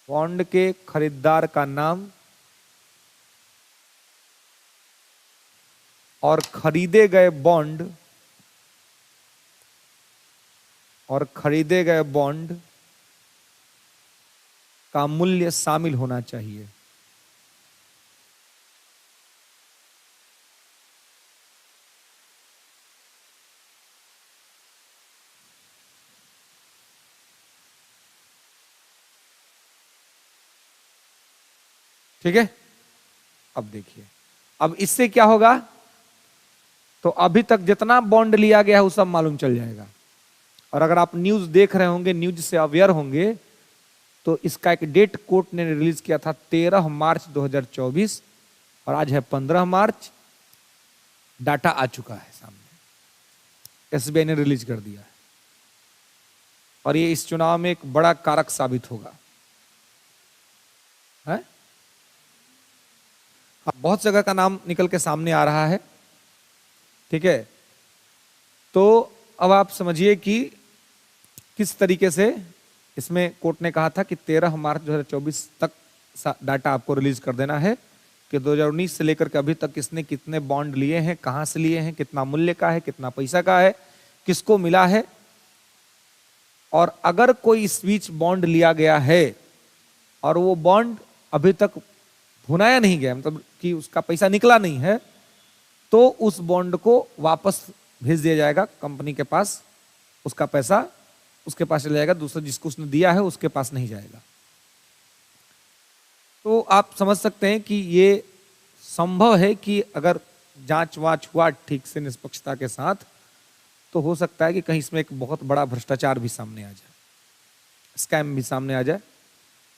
बॉन्ड के खरीदार का नाम और खरीदे गए बॉन्ड, और खरीदे गए बॉन्ड का मूल्य शामिल होना चाहिए। ठीक है, अब देखिए, अब इससे क्या होगा, तो अभी तक जितना बॉन्ड लिया गया है वो सब मालूम चल जाएगा। और अगर आप न्यूज देख रहे होंगे, न्यूज से अवेयर होंगे, तो इसका एक डेट कोर्ट ने रिलीज किया था 13 मार्च 2024 और आज है 15 मार्च। डाटा आ चुका है सामने, एसबीआई ने रिलीज कर दिया है और ये इस चुनाव में एक बड़ा कारक साबित होगा। है? अब बहुत जगह का नाम निकल के सामने आ रहा है, ठीक है। तो अब आप समझिए कि किस तरीके से इसमें कोर्ट ने कहा था कि 13 मार्च 2024 तक डाटा आपको रिलीज कर देना है कि 2019 से लेकर के अभी तक किसने कितने बॉन्ड लिए हैं, कहां से लिए हैं, कितना मूल्य का है, कितना पैसा का है, किसको मिला है। और अगर कोई इस बीच बॉन्ड लिया गया है और वो बॉन्ड अभी तक भुनाया नहीं गया, मतलब कि उसका पैसा निकला नहीं है, तो उस बॉन्ड को वापस भेज दिया जाएगा कंपनी के पास, उसका पैसा उसके पास चला जाएगा, दूसरा जिसको उसने दिया है उसके पास नहीं जाएगा। तो आप समझ सकते हैं कि ये संभव है कि अगर जांच वाच हुआ ठीक से निष्पक्षता के साथ, तो हो सकता है कि कहीं इसमें एक बहुत बड़ा भ्रष्टाचार भी सामने आ जाए, स्कैम भी सामने आ जाए।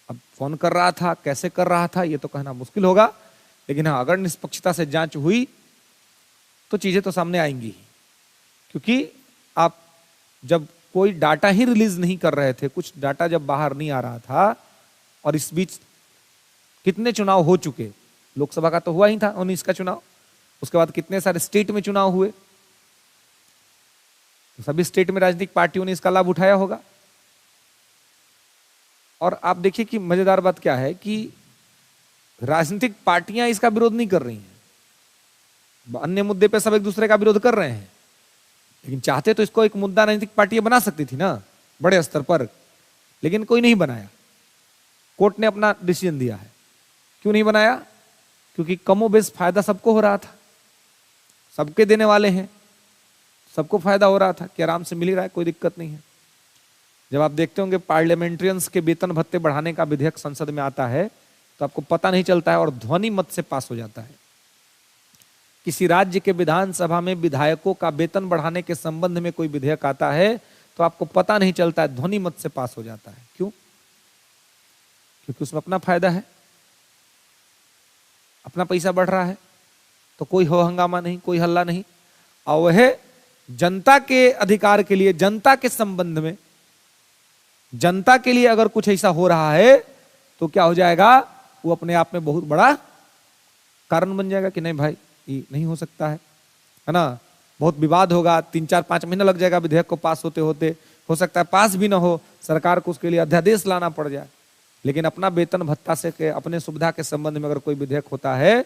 अब फोन कर रहा था, कैसे कर रहा था, ये तो कहना मुश्किल होगा, लेकिन हाँ, अगर निष्पक्षता से जांच हुई तो चीजें तो सामने आएंगी ही। क्योंकि आप जब कोई डाटा ही रिलीज नहीं कर रहे थे, कुछ डाटा जब बाहर नहीं आ रहा था, और इस बीच कितने चुनाव हो चुके, लोकसभा का तो हुआ ही था 19 का चुनाव, उसके बाद कितने सारे स्टेट में चुनाव हुए, तो सभी स्टेट में राजनीतिक पार्टियों ने इसका लाभ उठाया होगा। और आप देखिए कि मजेदार बात क्या है कि राजनीतिक पार्टियां इसका विरोध नहीं कर रही हैं, अन्य मुद्दे पे सब एक दूसरे का विरोध कर रहे हैं, लेकिन चाहते तो इसको एक मुद्दा राजनीतिक पार्टियां बना सकती थी ना बड़े स्तर पर, लेकिन कोई नहीं बनाया। कोर्ट ने अपना डिसीजन दिया है। क्यों नहीं बनाया? क्योंकि कमोबेश फायदा सबको हो रहा था, सबके देने वाले हैं, सबको फायदा हो रहा था कि आराम से मिल ही रहा है, कोई दिक्कत नहीं है। जब आप देखते होंगे पार्लियामेंट्रियंस के वेतन भत्ते बढ़ाने का विधेयक संसद में आता है तो आपको पता नहीं चलता है और ध्वनि मत से पास हो जाता है। किसी राज्य के विधानसभा में विधायकों का वेतन बढ़ाने के संबंध में कोई विधेयक आता है तो आपको पता नहीं चलता है, ध्वनि मत से पास हो जाता है। क्यों? क्योंकि उसमें अपना फायदा है, अपना पैसा बढ़ रहा है, तो कोई हो हंगामा नहीं, कोई हल्ला नहीं। और वह जनता के अधिकार के लिए, जनता के संबंध में, जनता के लिए अगर कुछ ऐसा हो रहा है तो क्या हो जाएगा, वो अपने आप में बहुत बड़ा कारण बन जाएगा कि नहीं भाई ये नहीं हो सकता है ना। बहुत विवाद होगा, 3-4-5 महीना लग जाएगा विधेयक को पास होते होते, हो सकता है पास भी ना हो, सरकार को उसके लिए अध्यादेश लाना पड़ जाए। लेकिन अपना वेतन भत्ता से के अपने सुविधा के संबंध में अगर कोई विधेयक होता है,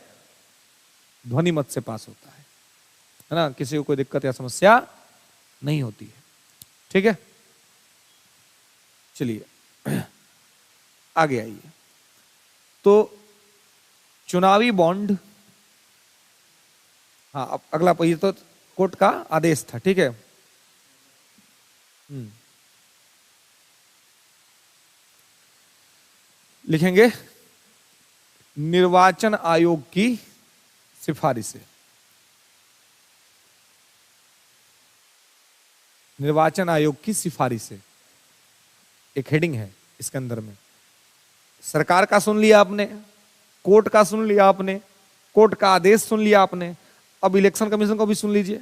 ध्वनि मत से पास होता है ना, किसी को कोई दिक्कत या समस्या नहीं होती है। ठीक है, चलिए आगे आइए। तो चुनावी बॉन्ड, हाँ अब अगला ये तो कोर्ट का आदेश था, ठीक है। लिखेंगे निर्वाचन आयोग की सिफारिशें। निर्वाचन आयोग की सिफारिशें एक हेडिंग है इसके अंदर में। सरकार का सुन लिया आपने, कोर्ट का सुन लिया आपने, कोर्ट का आदेश सुन लिया आपने, अब इलेक्शन कमीशन को भी सुन लीजिए।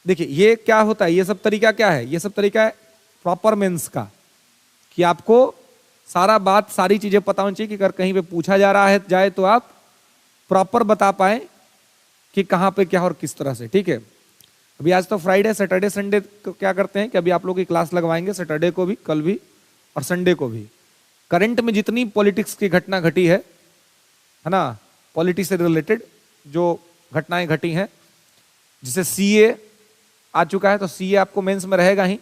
देखिए ये क्या होता है, ये सब तरीका क्या है, ये सब तरीका है प्रॉपर मेंस का, कि आपको सारा बात, सारी चीजें पता होनी चाहिए कि अगर कहीं पे पूछा जा रहा है जाए तो आप प्रॉपर बता पाए कि कहां पे क्या और किस तरह से। ठीक है, अभी आज तो फ्राइडे, सैटरडे संडे को क्या करते हैं कि अभी आप लोग की क्लास लगवाएंगे, सैटरडे को भी, कल भी और संडे को भी। करंट में जितनी पॉलिटिक्स की घटना घटी है ना, पॉलिटिक्स से रिलेटेड जो घटनाएं घटी हैं, जिसे सीए आ चुका है तो सीए आपको मेंस में रहेगा ही,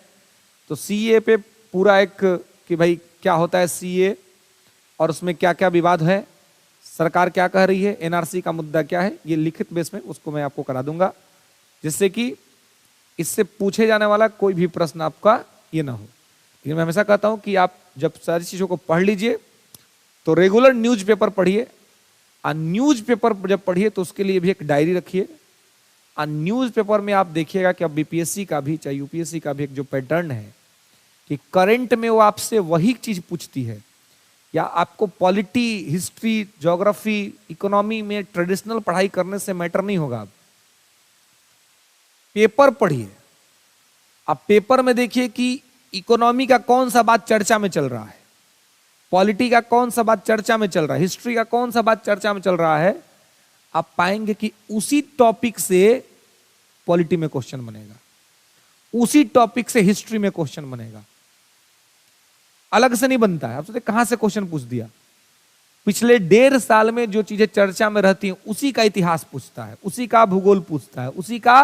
तो सीए पे पूरा एक कि भाई क्या होता है सीए और उसमें क्या क्या विवाद है, सरकार क्या कह रही है, एनआरसी का मुद्दा क्या है, ये लिखित बेस में उसको मैं आपको करा दूंगा, जिससे कि इससे पूछे जाने वाला कोई भी प्रश्न आपका ये ना हो। लेकिन मैं हमेशा कहता हूं कि आप जब सारी चीजों को पढ़ लीजिए तो रेगुलर न्यूज़पेपर पढ़िए, और न्यूज़पेपर जब पढ़िए तो उसके लिए भी एक डायरी रखिए। और न्यूज़पेपर में आप देखिएगा कि अब बीपीएससी का भी चाहे यूपीएससी का भी एक जो पैटर्न है कि करंट में वो आपसे वही चीज पूछती है, या आपको पॉलिटी, हिस्ट्री, ज्योग्राफी, इकोनॉमी में ट्रेडिशनल पढ़ाई करने से मैटर नहीं होगा। अब पेपर पढ़िए, आप पेपर में देखिए कि इकोनॉमी का कौन सा बात चर्चा में चल रहा है, पॉलिटी का कौन सा बात चर्चा में चल रहा है, हिस्ट्री का कौन सा बात चर्चा में चल रहा है, आप पाएंगे कि उसी टॉपिक से पॉलिटी में क्वेश्चन बनेगा, उसी टॉपिक से हिस्ट्री में क्वेश्चन बनेगा, अलग से नहीं बनता है। आप सोचते कहां से क्वेश्चन पूछ दिया? पिछले 1.5 साल में जो चीजें चर्चा में रहती हैं उसी का इतिहास पूछता है, उसी का भूगोल पूछता है, उसी का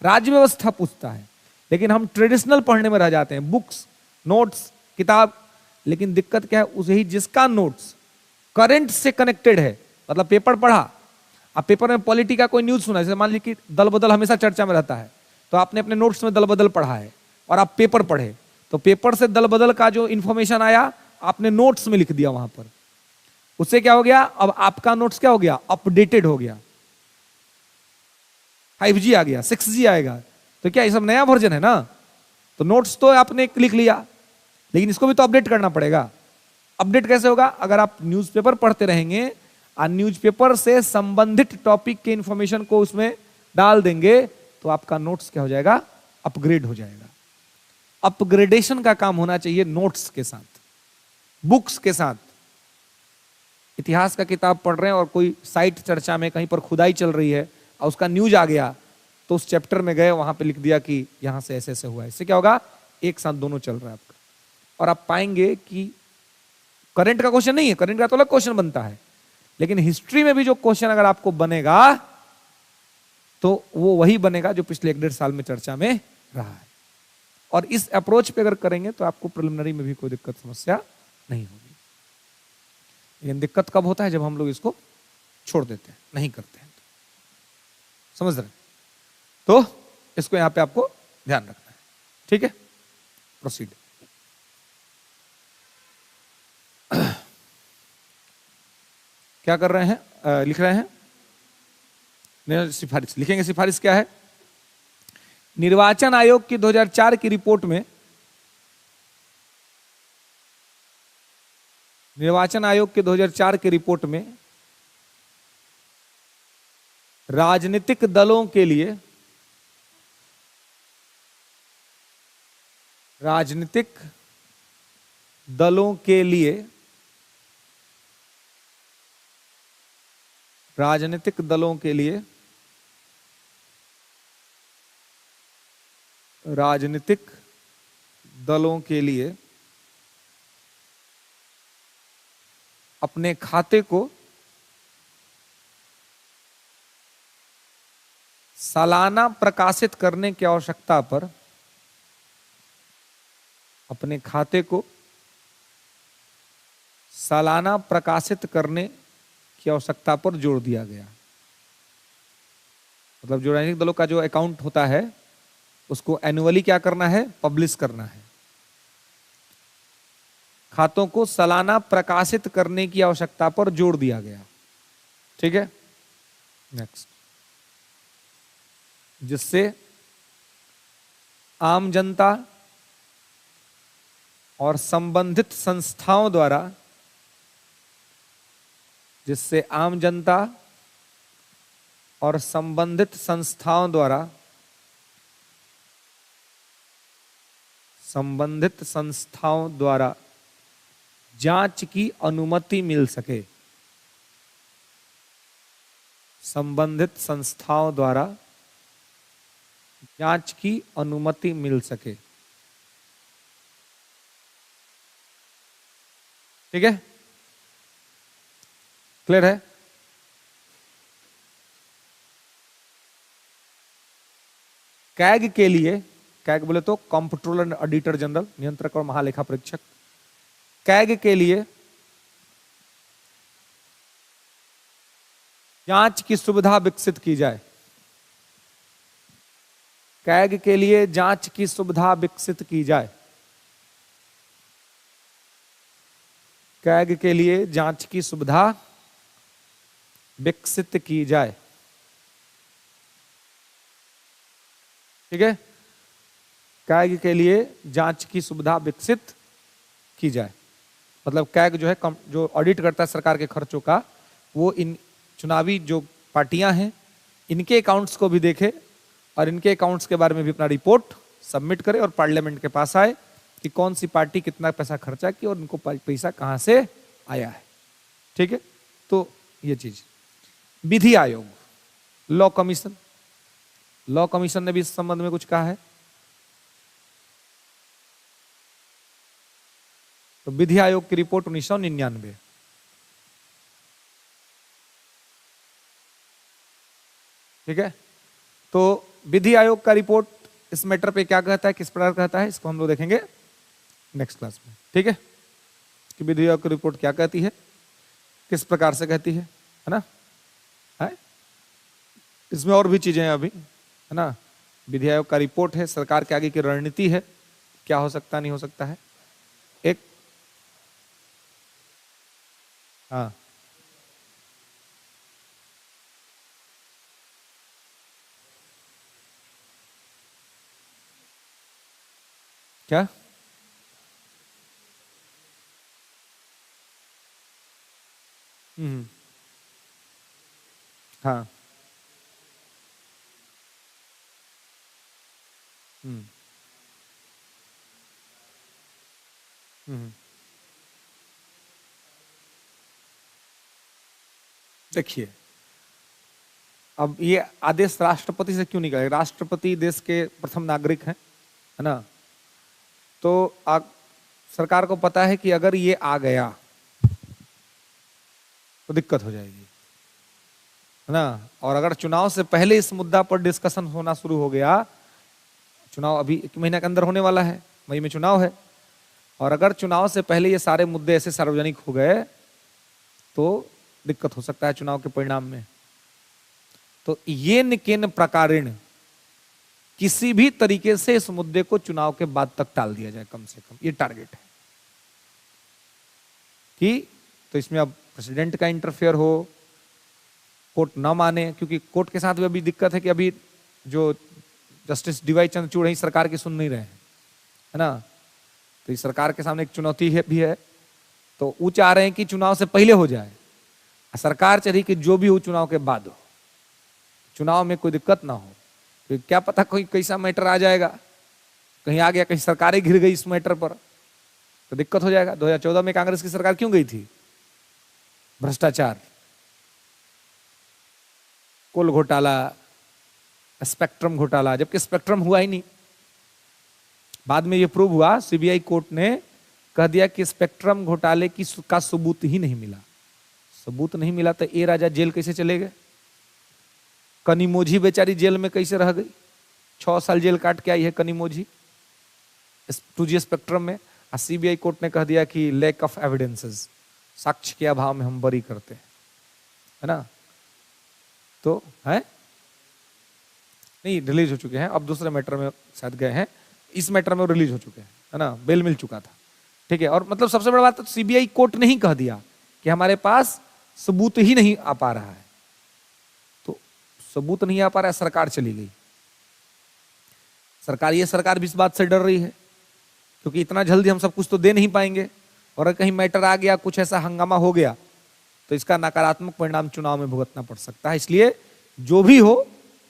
राज्य व्यवस्था पूछता है। लेकिन हम ट्रेडिशनल पढ़ने में रह जाते हैं, बुक्स, नोट्स, किताब। लेकिन दिक्कत क्या है, उसे ही जिसका नोट्स करंट से कनेक्टेड है, मतलब पेपर पढ़ा, आप पेपर में पॉलिटी का कोई न्यूज सुना, जैसे मान लीजिए कि दल बदल हमेशा चर्चा में रहता है, तो आपने अपने नोट्स में दल बदल पढ़ा है और आप पेपर पढ़े, तो पेपर से दल बदल का जो इंफॉर्मेशन आया आपने नोट्स में लिख दिया वहां पर। उससे क्या हो गया, अब आपका नोट्स क्या हो गया, अपडेटेड हो गया। 5G आ गया, 6G आएगा, तो क्या ये सब नया वर्जन है ना। तो नोट्स तो आपने लिख लिया, लेकिन इसको भी तो अपडेट करना पड़ेगा। अपडेट कैसे होगा? अगर आप न्यूज़पेपर पढ़ते रहेंगे और न्यूज़पेपर से संबंधित टॉपिक के इंफॉर्मेशन को उसमें डाल देंगे, तो आपका नोट्स क्या हो जाएगा, अपग्रेड हो जाएगा। अपग्रेडेशन का काम होना चाहिए नोट्स के साथ, बुक्स के साथ। इतिहास का किताब पढ़ रहे हैं और कोई साइट चर्चा में कहीं पर खुदाई चल रही है और उसका न्यूज आ गया, तो उस चैप्टर में गए, वहां पे लिख दिया कि यहां से ऐसे ऐसे हुआ है। इससे क्या होगा, एक साथ दोनों चल रहा है आपका। और आप पाएंगे कि करंट का क्वेश्चन नहीं है, करंट का तो अलग क्वेश्चन बनता है, लेकिन हिस्ट्री में भी जो क्वेश्चन अगर आपको बनेगा तो वो वही बनेगा जो पिछले 1.5 साल में चर्चा में रहा है। और इस अप्रोच पे अगर करेंगे तो आपको प्रिलिमिनरी में भी कोई दिक्कत समस्या नहीं होगी। लेकिन दिक्कत कब होता है, जब हम लोग इसको छोड़ देते हैं, नहीं करते हैं। समझ रहे हैं? तो इसको यहां पे आपको ध्यान रखना है। ठीक है, प्रोसीड। क्या कर रहे हैं, लिख रहे हैं सिफारिश, लिखेंगे। सिफारिश क्या है? निर्वाचन आयोग की 2004 की रिपोर्ट में, निर्वाचन आयोग के 2004 की रिपोर्ट में राजनीतिक दलों के लिए, राजनीतिक दलों के लिए, राजनीतिक दलों के लिए, राजनीतिक दलों के लिए अपने खाते को सालाना प्रकाशित करने की आवश्यकता पर, अपने खाते को सालाना प्रकाशित करने की आवश्यकता पर जोर दिया गया। मतलब जो राजनीतिक दलों का जो अकाउंट होता है उसको एनुअली क्या करना है, पब्लिश करना है। खातों को सालाना प्रकाशित करने की आवश्यकता पर जोर दिया गया। ठीक है, नेक्स्ट। जिससे आम जनता और संबंधित संस्थाओं द्वारा, जिससे आम जनता और संबंधित संस्थाओं द्वारा, संबंधित संस्थाओं द्वारा जांच की अनुमति मिल सके, संबंधित संस्थाओं द्वारा जांच की अनुमति मिल सके। ठीक है, क्लियर है? कैग के लिए, कैग बोले तो कंप्ट्रोलर एंड ऑडिटर जनरल, नियंत्रक और महालेखा परीक्षक, कैग के लिए जांच की सुविधा विकसित की जाए, कैग के लिए जांच की सुविधा विकसित की जाए, कैग के लिए जांच की सुविधा विकसित की जाए। ठीक है, कैग के लिए जांच की सुविधा विकसित की जाए। मतलब कैग जो है, जो ऑडिट करता है सरकार के खर्चों का, वो इन चुनावी जो पार्टियां हैं इनके अकाउंट्स को भी देखे और इनके अकाउंट्स के बारे में भी अपना रिपोर्ट सबमिट करे और पार्लियामेंट के पास आए कि कौन सी पार्टी कितना पैसा खर्चा की और इनको पैसा कहां से आया है। ठीक है, तो ये चीज। विधि आयोग, लॉ कमीशन, लॉ कमीशन ने भी इस संबंध में कुछ कहा है। तो विधि आयोग की रिपोर्ट 1999। ठीक है, तो विधि आयोग का रिपोर्ट इस मैटर पे क्या कहता है, किस प्रकार कहता है, इसको हम लोग देखेंगे नेक्स्ट क्लास में। ठीक है, कि विधि आयोग की रिपोर्ट क्या कहती है, किस प्रकार से कहती है ना, है? इसमें और भी चीजें हैं अभी, है ना। विधि आयोग का रिपोर्ट है, सरकार के आगे की रणनीति है, क्या हो सकता नहीं हो सकता है। एक हाँ, क्या हम्म, हाँ, हम्म, हम्म। देखिए, अब ये आदेश राष्ट्रपति से क्यों निकले, राष्ट्रपति देश के प्रथम नागरिक हैं, है ना। तो सरकार को पता है कि अगर ये आ गया तो दिक्कत हो जाएगी, है ना। और अगर चुनाव से पहले इस मुद्दा पर डिस्कशन होना शुरू हो गया, चुनाव अभी 1 महीना के अंदर होने वाला है, मई में चुनाव है, और अगर चुनाव से पहले ये सारे मुद्दे ऐसे सार्वजनिक हो गए तो दिक्कत हो सकता है चुनाव के परिणाम में। तो ये निकेन प्रकारेण किसी भी तरीके से इस मुद्दे को चुनाव के बाद तक टाल दिया जाए, कम से कम ये टारगेट है कि तो इसमें अब प्रेसिडेंट का इंटरफेयर हो, कोर्ट ना माने, क्योंकि कोर्ट के साथ भी अभी दिक्कत है कि अभी जो जस्टिस डीवाई चंद्रचूड़ है सरकार की सुन नहीं रहे हैं, है ना। तो इस सरकार के सामने एक चुनौती है भी है, तो वो चाह रहे हैं कि चुनाव से पहले हो जाए, सरकार चाह रही कि जो भी हो चुनाव के बाद हो, चुनाव में कोई दिक्कत ना हो, तो क्या पता कोई कैसा मैटर आ जाएगा, कहीं आ गया, कहीं सरकार ही घिर गई इस मैटर पर तो दिक्कत हो जाएगा। 2014 में कांग्रेस की सरकार क्यों गई थी, भ्रष्टाचार, कोल घोटाला, स्पेक्ट्रम घोटाला, जबकि स्पेक्ट्रम हुआ ही नहीं। बाद में ये प्रूव हुआ, सीबीआई कोर्ट ने कह दिया कि स्पेक्ट्रम घोटाले का सबूत ही नहीं मिला। सबूत नहीं मिला तो ए राजा जेल कैसे चले गए, कनिमोझी बेचारी जेल में कैसे रह गई, 6 साल जेल काट के आई है कनिमोझी 2G स्पेक्ट्रम में। सीबीआई कोर्ट ने कह दिया कि लैक ऑफ एविडेंसेस, साक्ष्य के अभाव में हम बरी करते हैं, है ना। तो है नहीं, रिलीज हो चुके हैं, अब दूसरे मैटर में शायद गए हैं, इस मैटर में रिलीज हो चुके हैं, है ना, बेल मिल चुका था। ठीक है, और मतलब सबसे बड़ा बात तो सीबीआई कोर्ट ने ही कह दिया कि हमारे पास सबूत ही नहीं आ पा रहा है, तो सबूत नहीं आ पा रहा है, सरकार चली गई। ये सरकार भी इस बात से डर रही है क्योंकि इतना जल्दी हम सब कुछ तो दे नहीं पाएंगे, और अगर कहीं मैटर आ गया, कुछ ऐसा हंगामा हो गया तो इसका नकारात्मक परिणाम चुनाव में भुगतना पड़ सकता है। इसलिए जो भी हो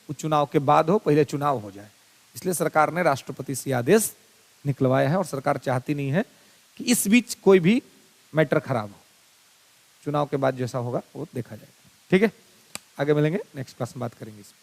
वो चुनाव के बाद हो, पहले चुनाव हो जाए। इसलिए सरकार ने राष्ट्रपति से आदेश निकलवाया है, और सरकार चाहती नहीं है कि इस बीच कोई भी मैटर खराब हो, चुनाव के बाद जैसा होगा वो देखा जाएगा। ठीक है, आगे मिलेंगे, नेक्स्ट क्लास में बात करेंगे इस पर।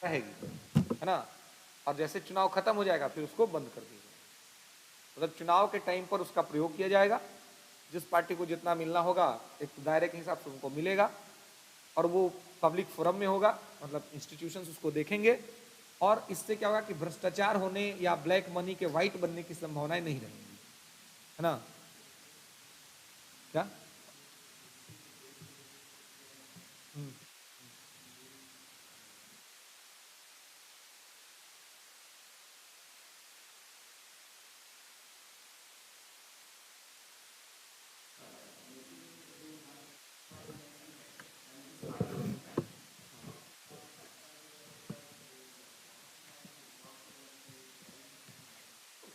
रहेगी, है ना। और जैसे चुनाव खत्म हो जाएगा फिर उसको बंद कर दिया जाएगा, मतलब चुनाव के टाइम पर उसका प्रयोग किया जाएगा, जिस पार्टी को जितना मिलना होगा एक दायरे के हिसाब से उनको मिलेगा, और वो पब्लिक फोरम में होगा, मतलब इंस्टीट्यूशंस उसको देखेंगे, और इससे क्या होगा कि भ्रष्टाचार होने या ब्लैक मनी के व्हाइट बनने की संभावनाएं नहीं रहेंगी, है ना। क्या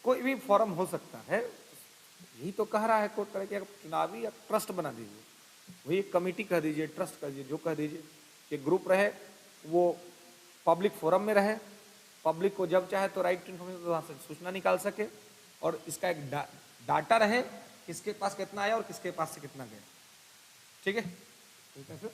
कोई भी फॉर्म हो सकता है, यही तो कह रहा है कोर्ट, तरह की चुनावी या ट्रस्ट बना दीजिए, वही एक कमेटी कह दीजिए, ट्रस्ट कह दीजिए, जो कह दीजिए कि ग्रुप रहे, वो पब्लिक फोरम में रहे, पब्लिक को जब चाहे तो राइट टू इन्फॉर्मेशन वहां से सूचना निकाल सके, और इसका एक डाटा रहे किसके पास कितना आया और किसके पास से कितना गया। ठीक है, ठीक है फिर।